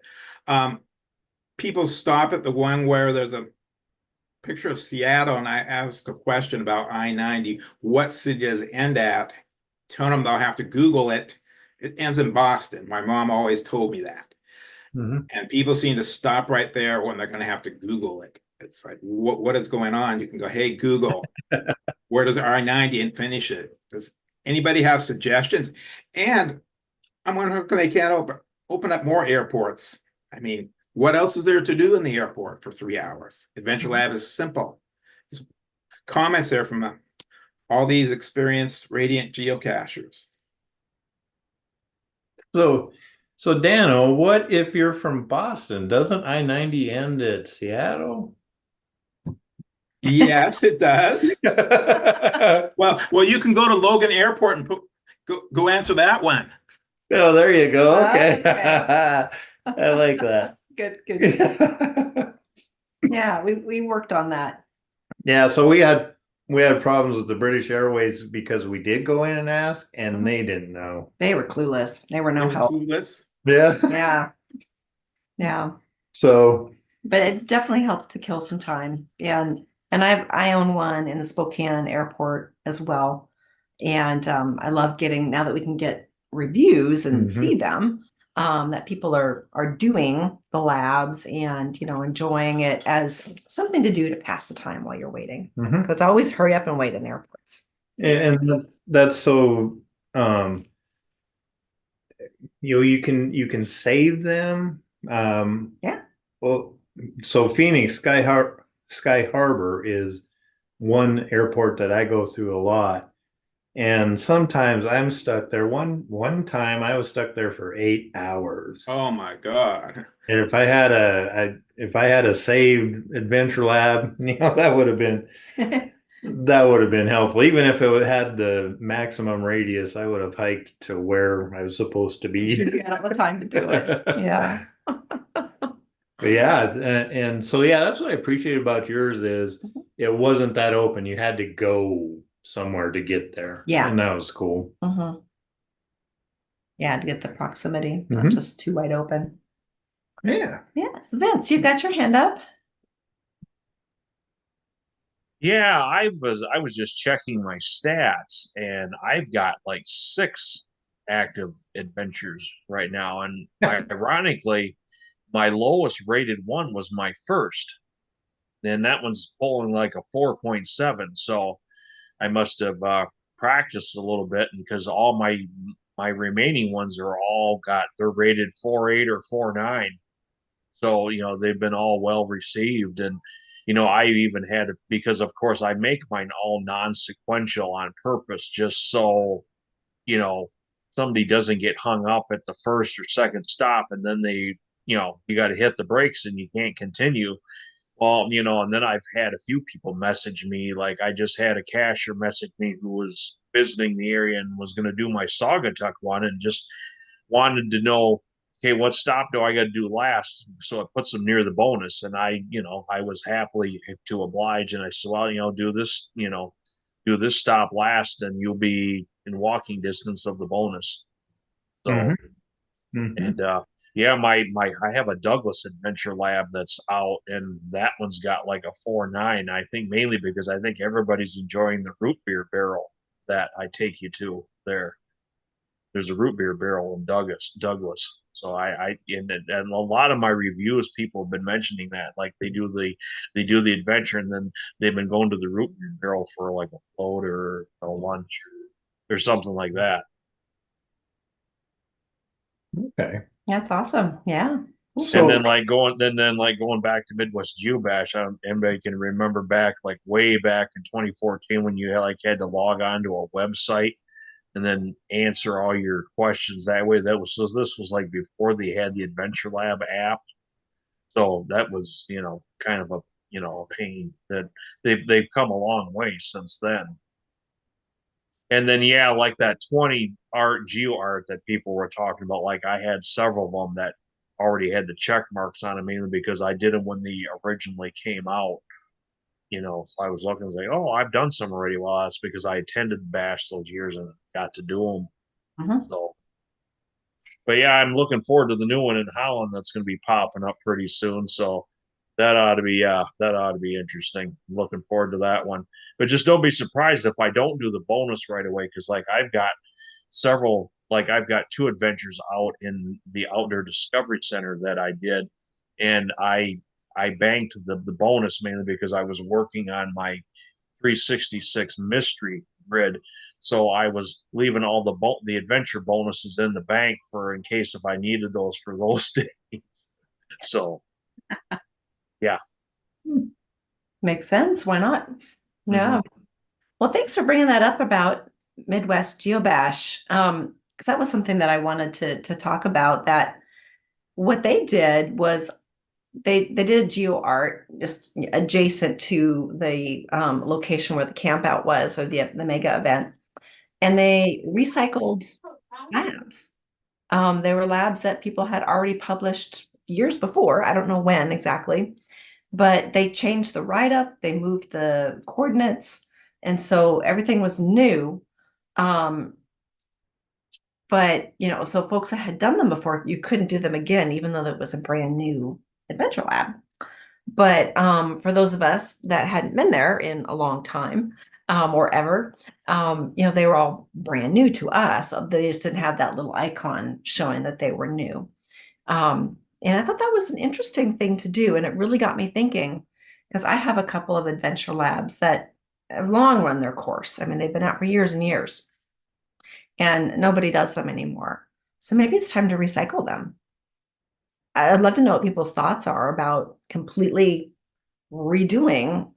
people stop at the one where there's a picture of Seattle, and I asked a question about I-90. What city does it end at? Tell them they'll have to Google it. It ends in Boston. My mom always told me that. And people seem to stop right there when they're going to have to Google it. It's like, what is going on? You can go, hey, Google, where does I-90 and finish it? Does anybody have suggestions? And I'm wondering how they can't open up more airports. I mean, what else is there to do in the airport for 3 hours? Adventure Lab is simple. Just comments there from all these experienced radiant geocachers. So Dano, what if you're from Boston? Doesn't I-90 end at Seattle? Yes, it does. well, you can go to Logan Airport and go answer that one. Oh, there you go. Okay. I like that. Good. Yeah, we worked on that. Yeah, so we had problems with the British Airways because we did go in and ask, and they didn't know. They were clueless. They were no help. Clueless. Yeah. Yeah. So, but it definitely helped to kill some time. And I own one in the Spokane airport as well. And I love getting, now that we can get reviews and see them, that people are doing the labs and, enjoying it as something to do to pass the time while you're waiting. Because I always hurry up and wait in airports. And that's so, you can save them. Yeah. Well, so Phoenix Sky Harbor is one airport that I go through a lot. And sometimes I'm stuck there. One time I was stuck there for 8 hours. Oh my God. And if I had a saved Adventure Lab, that would have been helpful. Even if it had the maximum radius, I would have hiked to where I was supposed to be. You had the time to do it. Yeah. But yeah, and so that's what I appreciate about yours is it wasn't that open. You had to go somewhere to get there. Yeah. And that was cool. Yeah, to get the proximity, not just too wide open. Yeah. Yes, Vince, you got your hand up. Yeah, I was just checking my stats, and I've got like 6 active adventures right now. And ironically, my lowest rated one was my first. And that one's pulling like a 4.7. So I must have practiced a little bit, because all my remaining ones they're rated 4.8 or 4.9. So, they've been all well received. And, I even had, because of course I make mine all non-sequential on purpose, just so, somebody doesn't get hung up at the first or second stop, and then you got to hit the brakes and you can't continue. Well, and then I've had a few people message me. Like, I just had a cashier message me who was visiting the area and was going to do my Saugatuck one, and just wanted to know, okay, what stop do I got to do last? So it puts them near the bonus. And I was happily to oblige. And I said, well, do this stop last, and you'll be in walking distance of the bonus. So, and Yeah, I have a Douglas Adventure Lab that's out, and that one's got like a 4.9. I think mainly because I think everybody's enjoying the root beer barrel that I take you to there. There's a root beer barrel in Douglas. So and a lot of my reviews, people have been mentioning that, like they do the adventure, and then they've been going to the root beer barrel for like a float or a lunch or something like that. Okay. That's awesome. Yeah. And then like going back to Midwest Geobash, anybody can remember back like way back in 2014 when you had to log on to a website and then answer all your questions that way. This was like before they had the Adventure Lab app. So that was, kind of a pain that they've come a long way since then. And then yeah, like that 20 geo art that people were talking about, like I had several of them that already had the check marks on them, mainly because I did them when they originally came out. I was looking, I was like, oh, I've done some already. Well, that's because I attended Bash those years and got to do them. So, but yeah, I'm looking forward to the new one in Holland that's going to be popping up pretty soon. So that ought to be interesting. I'm looking forward to that one. But just don't be surprised if I don't do the bonus right away, because like I've got two adventures out in the Outdoor Discovery Center that I did, and I banked the bonus mainly because I was working on my 366 mystery grid. So I was leaving all the adventure bonuses in the bank for in case if I needed those for those days. So yeah. Makes sense. Why not? Yeah. Well, thanks for bringing that up about Midwest Geobash. Because that was something that I wanted to talk about. That what they did was they did a geo art just adjacent to the location where the camp out was, or the mega event, and they recycled labs. They were labs that people had already published years before. I don't know when exactly, but they changed the write-up, they moved the coordinates, and so everything was new. But so folks that had done them before, you couldn't do them again, even though it was a brand new adventure lab. But for those of us that hadn't been there in a long time, or ever, they were all brand new to us. They just didn't have that little icon showing that they were new. And I thought that was an interesting thing to do. And it really got me thinking, because I have a couple of adventure labs that have long run their course. I mean, they've been out for years and years, and nobody does them anymore. So maybe it's time to recycle them. I'd love to know what people's thoughts are about completely redoing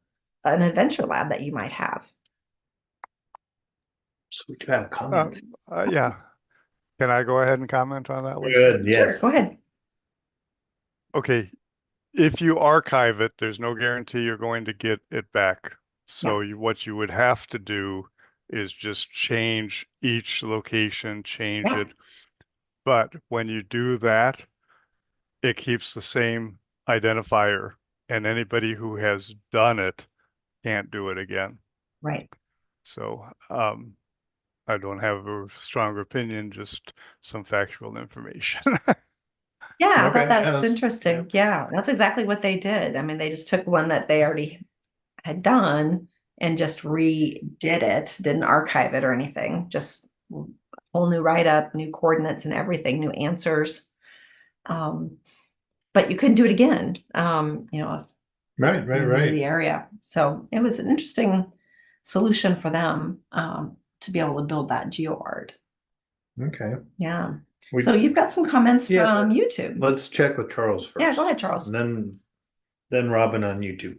an adventure lab that you might have. So we do have a comment. Yeah. Can I go ahead and comment on that one? Good, yes. Sure, go ahead. Okay. If you archive it, there's no guarantee you're going to get it back. So what you would have to do is just change each location, change it. But when you do that, it keeps the same identifier, and anybody who has done it can't do it again. Right. So I don't have a stronger opinion, just some factual information. Yeah, I thought that was interesting. Yeah, that's exactly what they did. I mean, they just took one that they already had done and just redid it, didn't archive it or anything, just whole new write-up, new coordinates and everything, new answers. But you couldn't do it again, if Right. the area. So it was an interesting solution for them to be able to build that geo art. Okay. Yeah. So you've got some comments from YouTube. Let's check with Charles first. Yeah, go ahead, Charles. And then Robin on YouTube.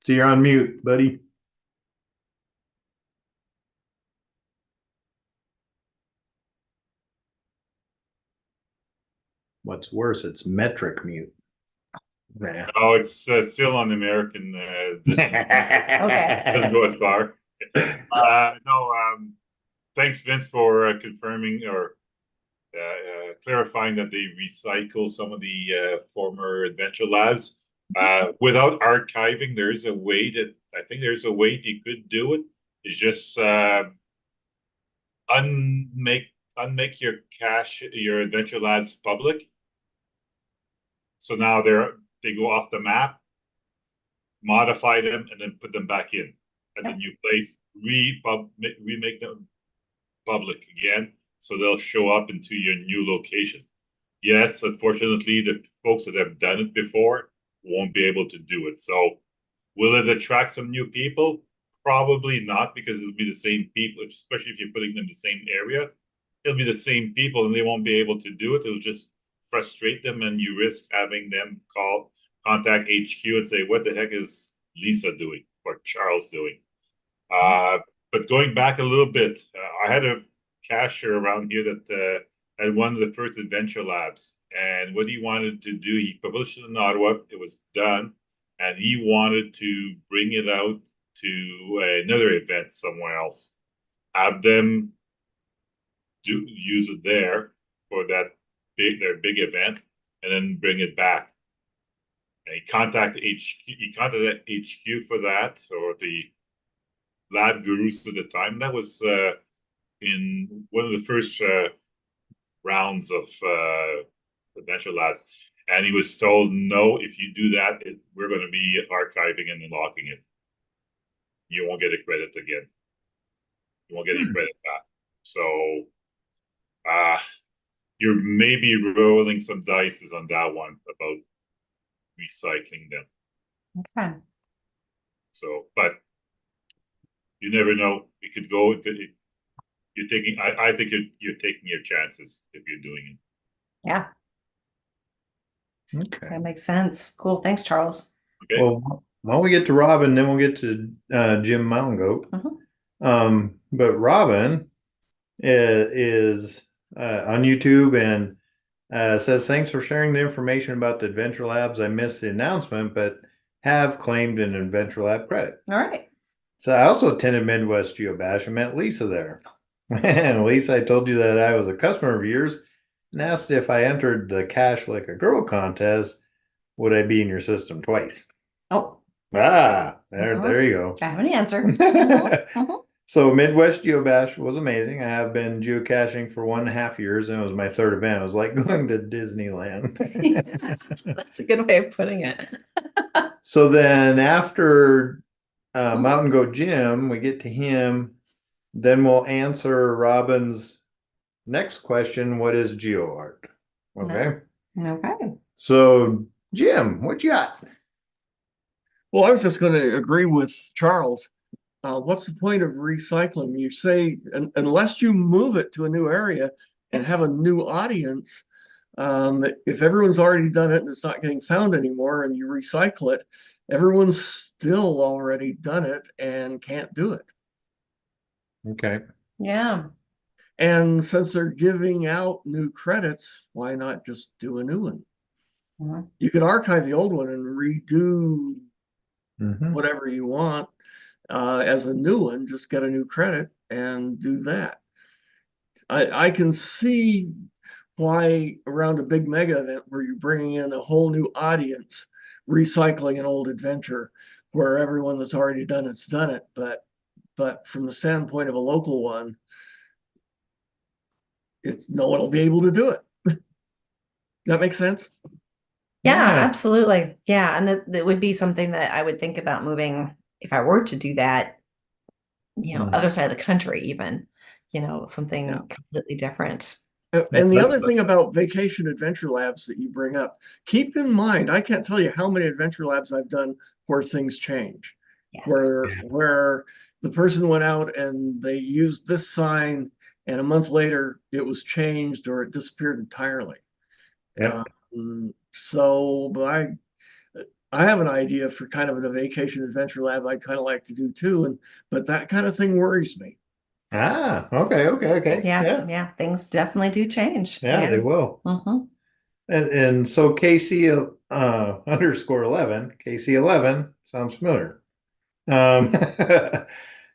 So you're on mute, buddy. What's worse, it's metric mute. Nah. Oh, it's still on the American. Doesn't go as far. Thanks, Vince, for confirming or clarifying that they recycle some of the former adventure labs. Without archiving, there's a way you could do it. It's just unmake unmake your cache, your Adventure Labs public. So now they go off the map, modify them, and then put them back in at the new place. Remake them public again, so they'll show up into your new location. Yes, unfortunately, the folks that have done it before won't be able to do it. So, will it attract some new people? Probably not, because it'll be the same people, especially if you're putting them in the same area. It'll be the same people, and they won't be able to do it. It'll just frustrate them, and you risk having them contact HQ and say, "What the heck is Lisa doing or Charles doing?" But going back a little bit, I had a cashier around here that had one of the first Adventure Labs, and what he wanted to do, he published it in Ottawa. It was done, and he wanted to bring it out to another event somewhere else, have them use it there for their big event, and then bring it back. And he contacted HQ for that, or the lab gurus at the time. That was in one of the first rounds of Adventure Labs, and he was told, "No, if you do that, we're going to be archiving and locking it. You won't get a credit again. You won't get any credit back." So, you're maybe rolling some dice on that one about recycling them. Okay. So, but you never know. It could go. You're taking. I think you're taking your chances if you're doing it. Yeah. Okay. That makes sense. Cool. Thanks, Charles. Okay. Well, while we get to Robin, then we'll get to Jim Mountain Goat. But Robin is on YouTube and says, "Thanks for sharing the information about the Adventure Labs. I missed the announcement, but have claimed an Adventure Lab credit." All right. So I also attended Midwest GeoBash and met Lisa there. And Lisa, I told you that I was a customer of yours and asked if I entered the Cash Like a Girl contest, would I be in your system twice? Oh. There you go. I have an answer. So Midwest GeoBash was amazing. I have been geocaching for 1.5 years, and it was my third event. It was like going to Disneyland. That's a good way of putting it. So then after Mountain Goat Jim, we get to him, then we'll answer Robin's next question, what is GeoArt? Okay. Okay. So Jim, what you got? Well, I was just going to agree with Charles. What's the point of recycling? You say, unless you move it to a new area and have a new audience, if everyone's already done it and it's not getting found anymore and you recycle it, everyone's still already done it and can't do it. Okay. Yeah. And since they're giving out new credits, why not just do a new one? You can archive the old one and redo whatever you want as a new one, just get a new credit and do that. I can see why around a big mega event where you're bringing in a whole new audience, recycling an old adventure where everyone that's already done it's done it. But from the standpoint of a local one, no one will be able to do it. That makes sense? Yeah, absolutely. Yeah. And that would be something that I would think about moving if I were to do that, other side of the country, even, something completely different. And the other thing about Vacation Adventure Labs that you bring up, keep in mind, I can't tell you how many Adventure Labs I've done where things change. Yes. Where the person went out and they used this sign and a month later it was changed or it disappeared entirely. Yeah. So I have an idea for kind of a Vacation Adventure Lab I'd kind of like to do too, but that kind of thing worries me. Okay. Yeah. Things definitely do change. Yeah, they will. And so KC _11, KC11 sounds familiar.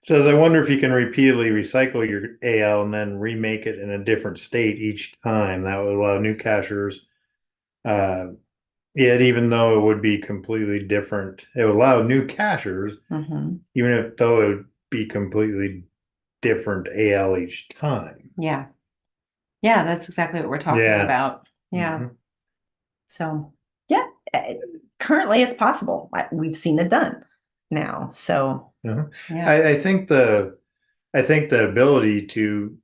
Says, I wonder if you can repeatedly recycle your AL and then remake it in a different state each time. That would allow new cachers. Yet even though it would be completely different, it would allow new cachers, even if though it would be completely different AL each time. Yeah. Yeah, that's exactly what we're talking Yeah. about. Yeah. Mhm. So, yeah, currently it's possible. We've seen it done now. So, Mhm. yeah. I think the ability to,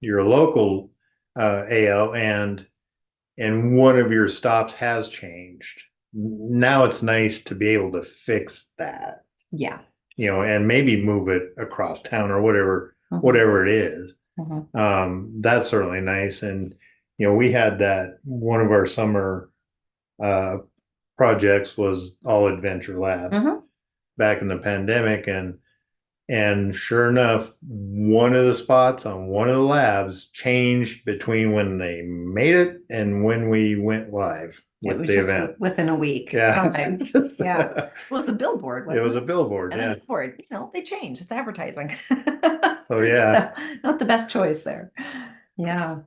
you're a local AL, and one of your stops has changed. Now it's nice to be able to fix that, Yeah. and maybe move it across town or whatever, Mhm. whatever it is. Mhm. That's certainly nice. And, we had that one of our summer uh, projects was all Adventure Labs Mhm. back in the pandemic, and sure enough, one of the spots on one of the labs changed between when they made it and when we went live It with was the just event. within a week. Yeah. Time. Yeah. It was a billboard, It wasn't was a billboard, And yeah. a billboard, they changed. It's advertising. So yeah. So, not the best choice there. Yeah.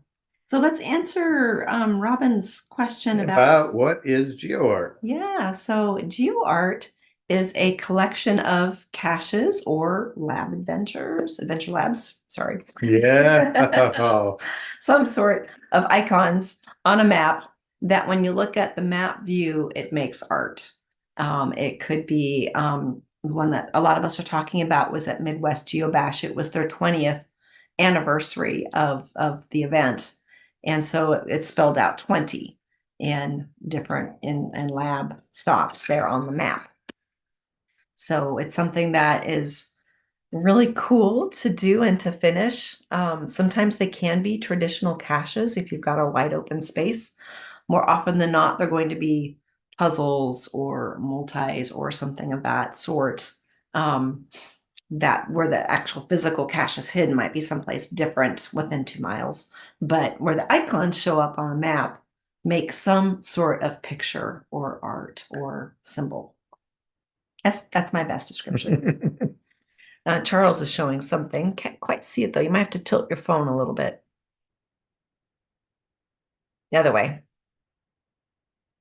So let's answer Robin's question About what is GeoArt? Yeah, so GeoArt is a collection of caches or lab adventure labs, sorry. Yeah. Some sort of icons on a map that when you look at the map view, it makes art. It could be one that a lot of us are talking about was at Midwest GeoBash. It was their 20th anniversary of the event. And so it's spelled out 20 and different in lab stops there on the map. So it's something that is really cool to do and to finish. Sometimes they can be traditional caches if you've got a wide open space. More often than not, they're going to be puzzles or multis or something of that sort. That where the actual physical cache is hidden might be someplace different within 2 miles, but where the icons show up on a map make some sort of picture or art or symbol. That's my best description. Charles is showing something. Can't quite see it though. You might have to tilt your phone a little bit. The other way.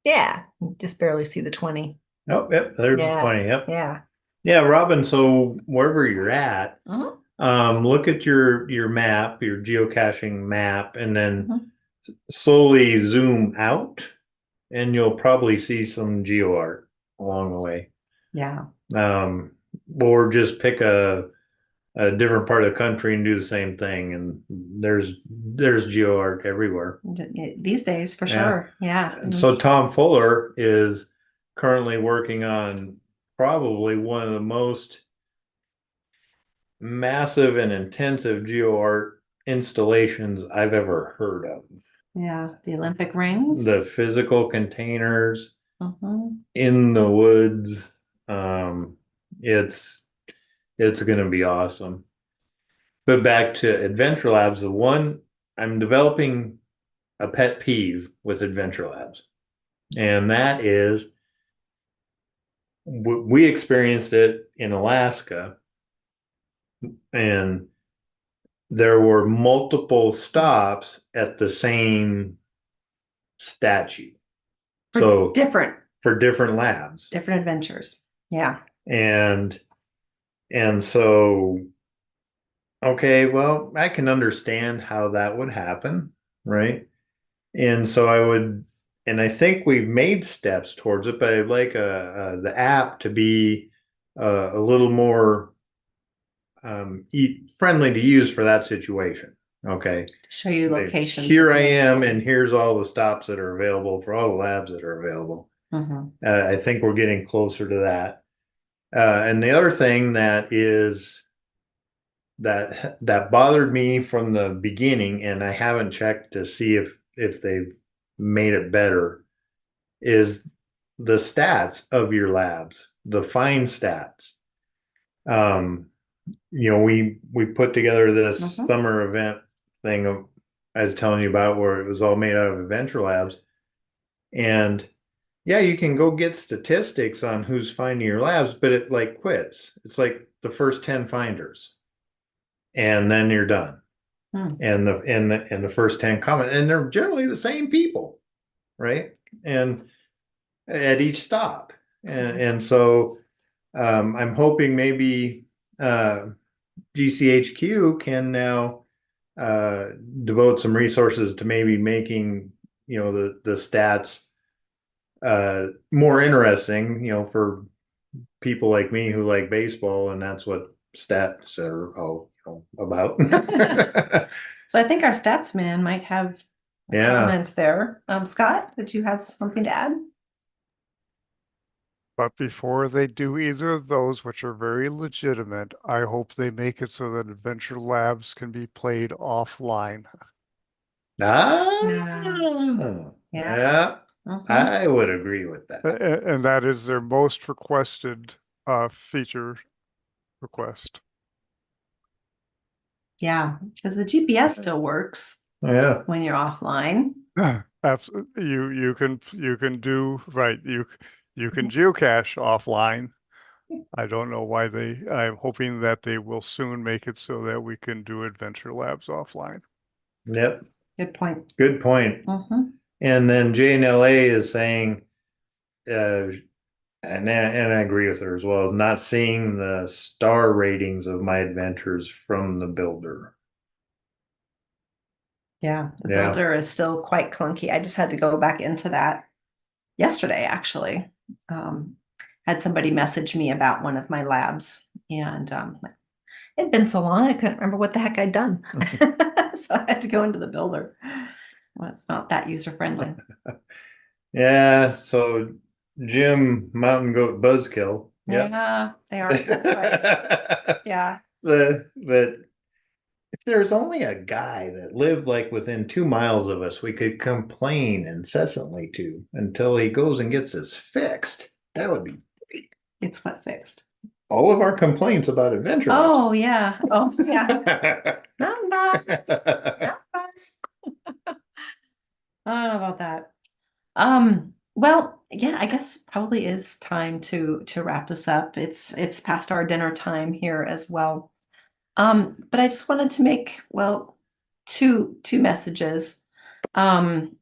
Yeah, just barely see the 20. Oh, yep, there's Yeah. 20. Yep. Yeah. Yeah, Robin, so wherever you're at, Mhm. look at your map, your geocaching map, and then Mhm. slowly zoom out, and you'll probably see some GeoArt along the way. Yeah. Or just pick a different part of the country and do the same thing, and there's GeoArt everywhere. These days, for Yeah. sure. Yeah. And so Tom Fuller is currently working on probably one of the most massive and intensive GeoArt installations I've ever heard of. Yeah, the Olympic rings. The physical containers Mhm. in the woods. It's going to be awesome. But back to Adventure Labs, the one I'm developing a pet peeve with Adventure Labs, and that is we experienced it in Alaska, and there were multiple stops at the same statue. So different for different labs, different adventures. Yeah. and so okay, well, I can understand how that would happen, right? And so and I think we've made steps towards it, but I'd like the app to be a little more friendly to use for that situation. Okay. To show you location. Here I am, and here's all the stops that are available for all the labs that are available. Mhm. I think we're getting closer to that. And the other thing that is that bothered me from the beginning, and I haven't checked to see if they've made it better, is the stats of your labs, the fine stats. We put together this summer event thing I was telling you about where it was all made out of Adventure Labs. And yeah, you can go get statistics on who's finding your labs, but it like quits. It's like the first 10 finders. And then you're done. And the first 10 comment, and they're generally the same people, right? And at each stop. And so I'm hoping maybe GCHQ can now devote some resources to maybe making, the stats more interesting, for people like me who like baseball, and that's what stats are all about. So I think our stats man might have a comment there. Scott, did you have something to add? But before they do either of those, which are very legitimate, I hope they make it so that Adventure Labs can be played offline. Yeah. I would agree with that. And that is their most requested feature request. Yeah, because the GPS still works. Yeah. When you're offline. Absolutely. You can do right. You can geocache offline. I don't know why I'm hoping that they will soon make it so that we can do Adventure Labs offline. Yep. Good point. Good point. And then JNLA is saying, and I agree with her as well, not seeing the star ratings of my adventures from the builder. Yeah, the builder is still quite clunky. I just had to go back into that yesterday, actually. Had somebody message me about one of my labs, and it'd been so long I couldn't remember what the heck I'd done. So I had to go into the builder. Well, it's not that user friendly. Yeah, so Jim Mountain Goat Buzzkill. Yep. Yeah, they are full price. Yeah. But if there's only a guy that lived like within 2 miles of us, we could complain incessantly to until he goes and gets this fixed. That would be great. It's what fixed? All of our complaints about Adventure Labs. Oh yeah. Oh yeah. I don't know about that. Well, yeah, I guess probably is time to wrap this up. It's past our dinner time here as well. But I just wanted to make, well, two messages. One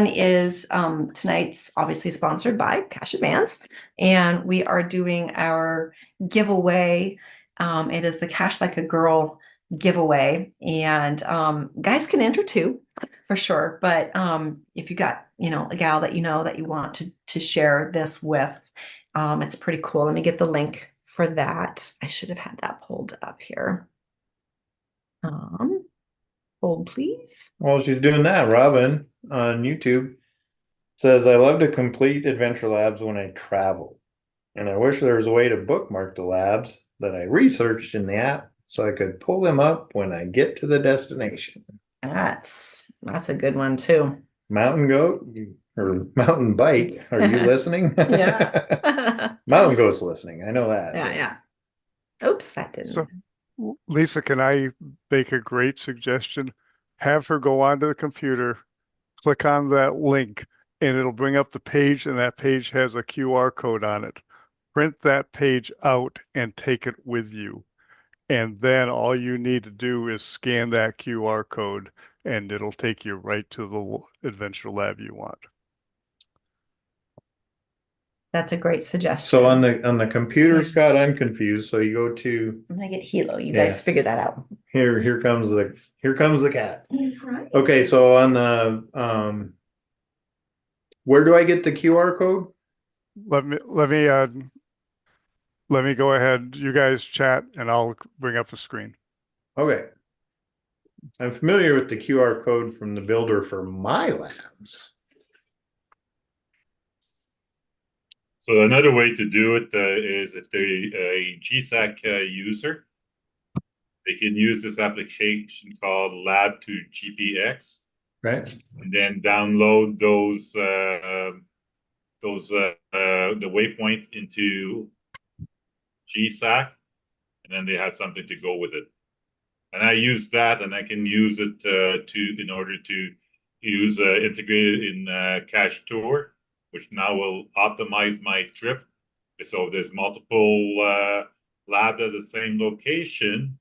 is tonight's obviously sponsored by Cash Advance, and we are doing our giveaway. It is the Cash Like a Girl giveaway, and guys can enter too, for sure. But if you got a gal that that you want to share this with, it's pretty cool. Let me get the link for that. I should have had that pulled up here. Hold please. While she's doing that, Robin on YouTube says, I love to complete Adventure Labs when I travel. And I wish there was a way to bookmark the labs that I researched in the app so I could pull them up when I get to the destination. That's a good one too. Mountain Goat or Mountain Bike, are you listening? Yeah. Mountain Goat's listening. I know that. Yeah. Oops, that didn't. So, Lisa, can I make a great suggestion? Have her go onto the computer, click on that link, and it'll bring up the page, and that page has a QR code on it. Print that page out and take it with you. And then all you need to do is scan that QR code, and it'll take you right to the Adventure Lab you want. That's a great suggestion. So on the computer, Scott, I'm confused. So you go to. I'm gonna get Hilo. You guys figure that out. Here comes the cat. He's crying. Okay, so on the where do I get the QR code? Let me go ahead. You guys chat, and I'll bring up the screen. Okay. I'm familiar with the QR code from the builder for my labs. So another way to do it is if they're a GSAC user, they can use this application called Lab to GPX. Right. And then download those the waypoints into GSAC, and then they have something to go with it. And I use that, and I can use it in order to use integrated in Cache Tour, which now will optimize my trip. So if there's multiple labs at the same location,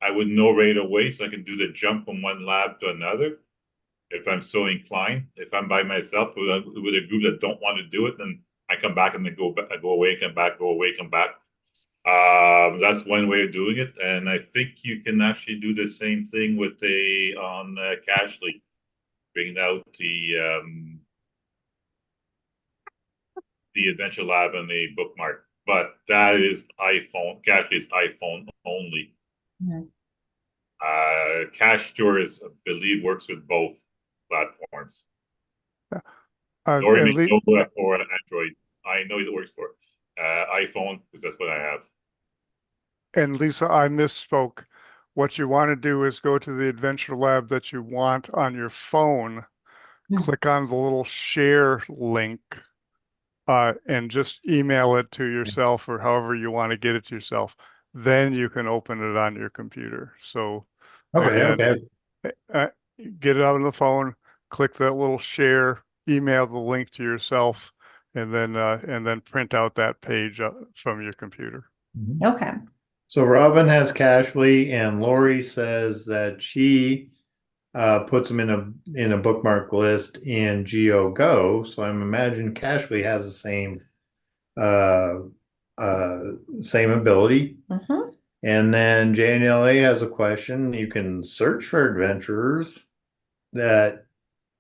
I would know right away, so I can do the jump from one lab to another if I'm so inclined. If I'm by myself with a group that don't want to do it, then I come back and then go away, come back, go away, come back. That's one way of doing it, and I think you can actually do the same thing with on Cashly, bringing out the Adventure Lab and the bookmark. But that is iPhone. Cashly is iPhone only. Mm-hmm. Cash Store I believe, works with both platforms. And Or or Android. I know it works for iPhone because that's what I have. And Lisa, I misspoke. What you want to do is go to the Adventure Lab that you want on your phone, click on the little share link, and just email it to yourself or however you want to get it to yourself. Then you can open it on your computer. So again, get it out on the phone, click that little share, email the link to yourself, and then print out that page from your computer. Okay. So Robin has Cashly, and Lori says that she puts them in a bookmark list in GeoGo. So I'm imagining Cashly has the same ability. Mm-hmm. And then JNLA has a question. You can search for adventurers that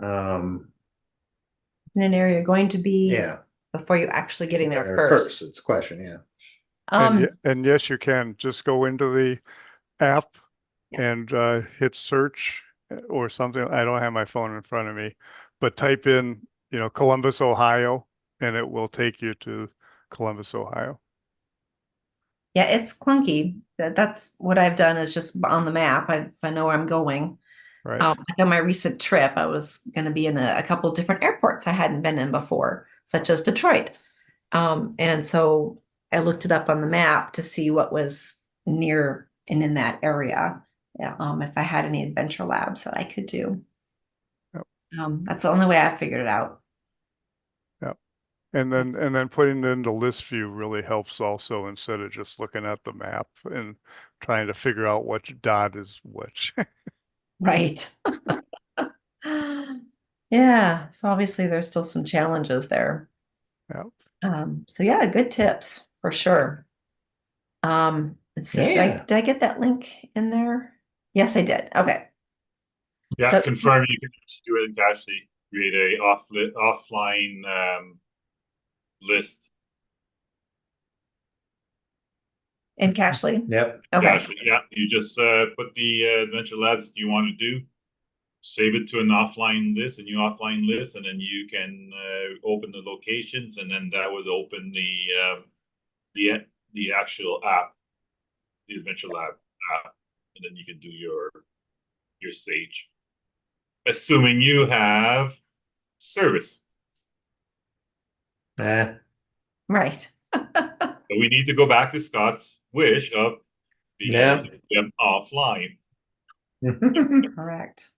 in an area you're going to be yeah before you actually getting there first. first. It's a question, yeah. And yes, you can just go into the app and hit search or something. I don't have my phone in front of me, but type in, Columbus, Ohio, and it will take you to Columbus, Ohio. Yeah, it's clunky. That's what I've done is just on the map. If I know where I'm going. Right. Like on my recent trip, I was going to be in a couple of different airports I hadn't been in before, such as Detroit. And so I looked it up on the map to see what was near and in that area. Yeah, if I had any adventure labs that I could do. Yep. That's the only way I figured it out. Yep. And then putting it into list view really helps also, instead of just looking at the map and trying to figure out which dot is which. Right. Yeah. So obviously there's still some challenges there. Yeah. So yeah, good tips for sure. Let's see. Yeah. Did I get that link in there? Yes, I did. Okay. Yeah, So- confirm you can actually do it in Cashly. Create a offline list. In Cashly? Yep. Okay. Cashly, yeah. You just put the adventure labs that you want to do, save it to an offline list, a new offline list, and then you can open the locations, and then that would open the actual app, the Adventure Lab app, and then you can do your Sage, assuming you have service. Right. But we need to go back to Scott's wish of being able to do them offline. Correct.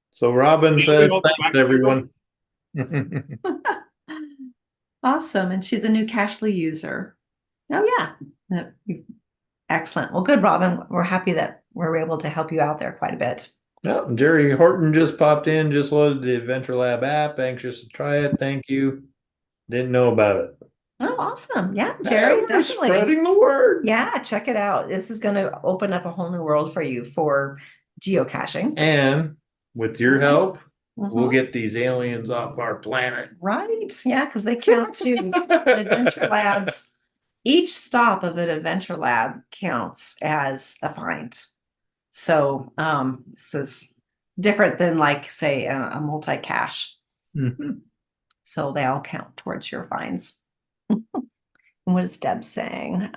So Robin says, thanks everyone. Awesome. And she's the new Cashly user. Oh yeah. Excellent. Well, good, Robin. We're happy that we're able to help you out there quite a bit. Oh, Jerry Horton just popped in, just loaded the Adventure Lab app, anxious to try it. Thank you. Didn't know about it. Oh, awesome. Yeah, Jerry, we're definitely. spreading the word. Yeah, check it out. This is going to open up a whole new world for you for geocaching. And with your help, Mhm. we'll get these aliens off our planet. Right. Yeah, because they count too. Adventure Labs. Each stop of an Adventure Lab counts as a find. So this is different than, like, say, a multi-cache. Mm-hmm. So they all count towards your finds. What is Deb saying?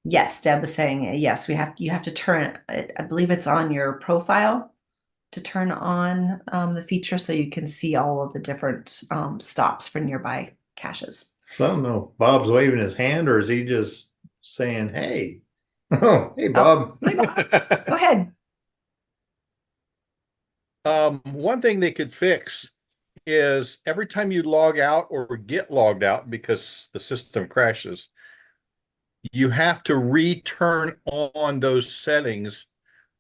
Yes, Deb is saying yes. You have to turn it. I believe it's on your profile to turn on the feature so you can see all of the different stops for nearby caches. So I don't know if Bob's waving his hand or is he just saying, hey. Oh, hey, Bob. Hey, Bob. Go ahead. One thing they could fix is every time you log out or get logged out because the system crashes, you have to return on those settings.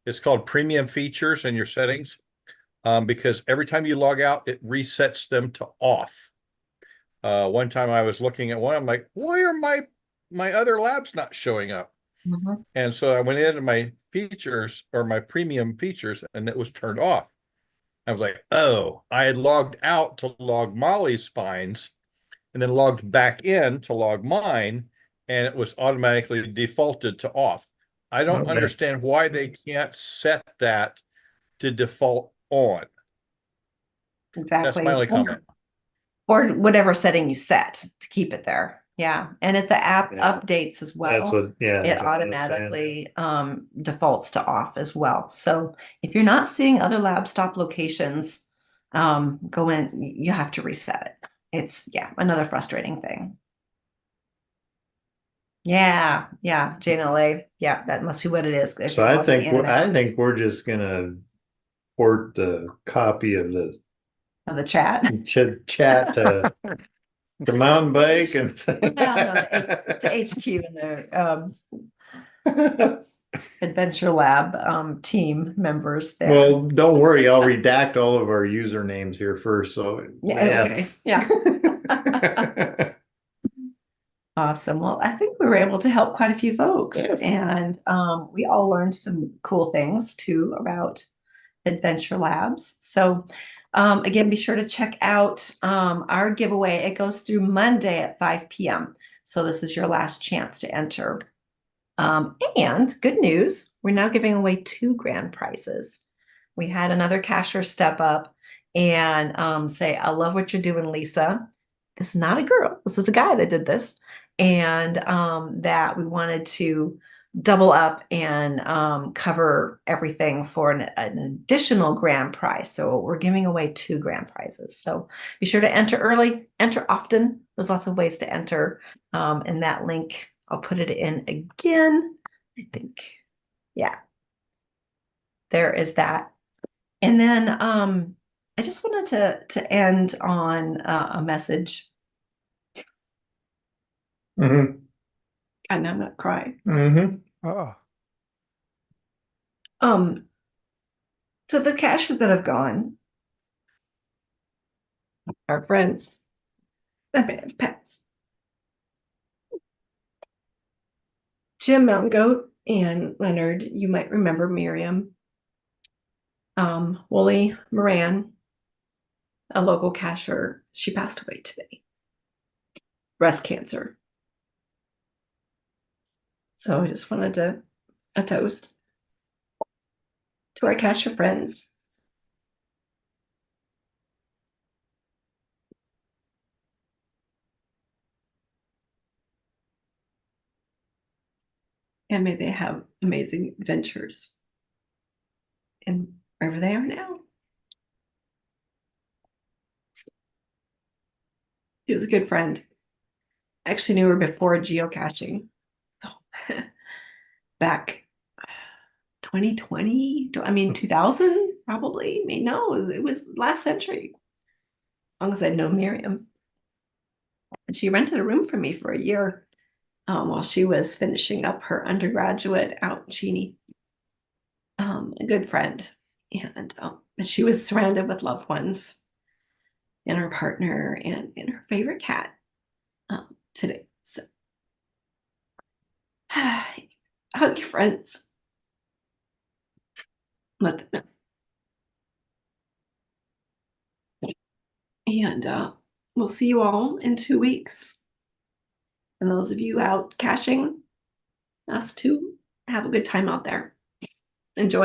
It's called premium features in your settings, because every time you log out, it resets them to off. One time I was looking at one, I'm like, why are my other labs not showing up? And so I went into my features or my premium features and it was turned off. I was like, oh, I had logged out to log Molly's finds and then logged back in to log mine, and it was automatically defaulted to off. I don't understand why they can't set that to default on. Exactly. That's my only comment. Or whatever setting you set to keep it there. Yeah. And if the app updates as well, That's what, yeah. it automatically defaults to off as well. So if you're not seeing other lab stop locations, go in, you have to reset it. It's another frustrating thing. Yeah, JNLA. Yeah, that must be what it is. So I think we're just gonna port the copy of the chat chat to mountain bike and to HQ in the Adventure Lab team members there. Well, don't worry, I'll redact all of our usernames here first. So okay. Awesome. Well, I think we were able to help quite a few folks, and we all learned some cool things too about Adventure Labs. So again, be sure to check out our giveaway. It goes through Monday at 5 p.m. So this is your last chance to enter. And good news, we're now giving away 2 grand prizes. We had another cashier step up and say, I love what you're doing, Lisa. This is not a girl. This is a guy that did this. And that we wanted to double up and cover everything for an additional grand prize. So we're giving away 2 grand prizes. So be sure to enter early, enter often. There's lots of ways to enter. And that link, I'll put it in again. I think, there is that. And then I just wanted to end on a message. And I'm not crying. So the cashiers that have gone, our friends that may have passed. Jim Mountain Goat and Leonard, you might remember Miriam. Wooly Moran, a local cashier, she passed away today. Breast cancer. So I just wanted a toast to our cashier friends. And may they have amazing adventures in wherever they are now. He was a good friend. I actually knew her before geocaching. So back 2020, 2000 probably. I mean, no, it was last century. As long as I know Miriam. And she rented a room for me for a year while she was finishing up her undergraduate out in Cheney. A good friend. And she was surrounded with loved ones and her partner and her favorite cat today. So hug your friends. Let them know. And we'll see you all in 2 weeks. And those of you out caching, us too, have a good time out there. Enjoy.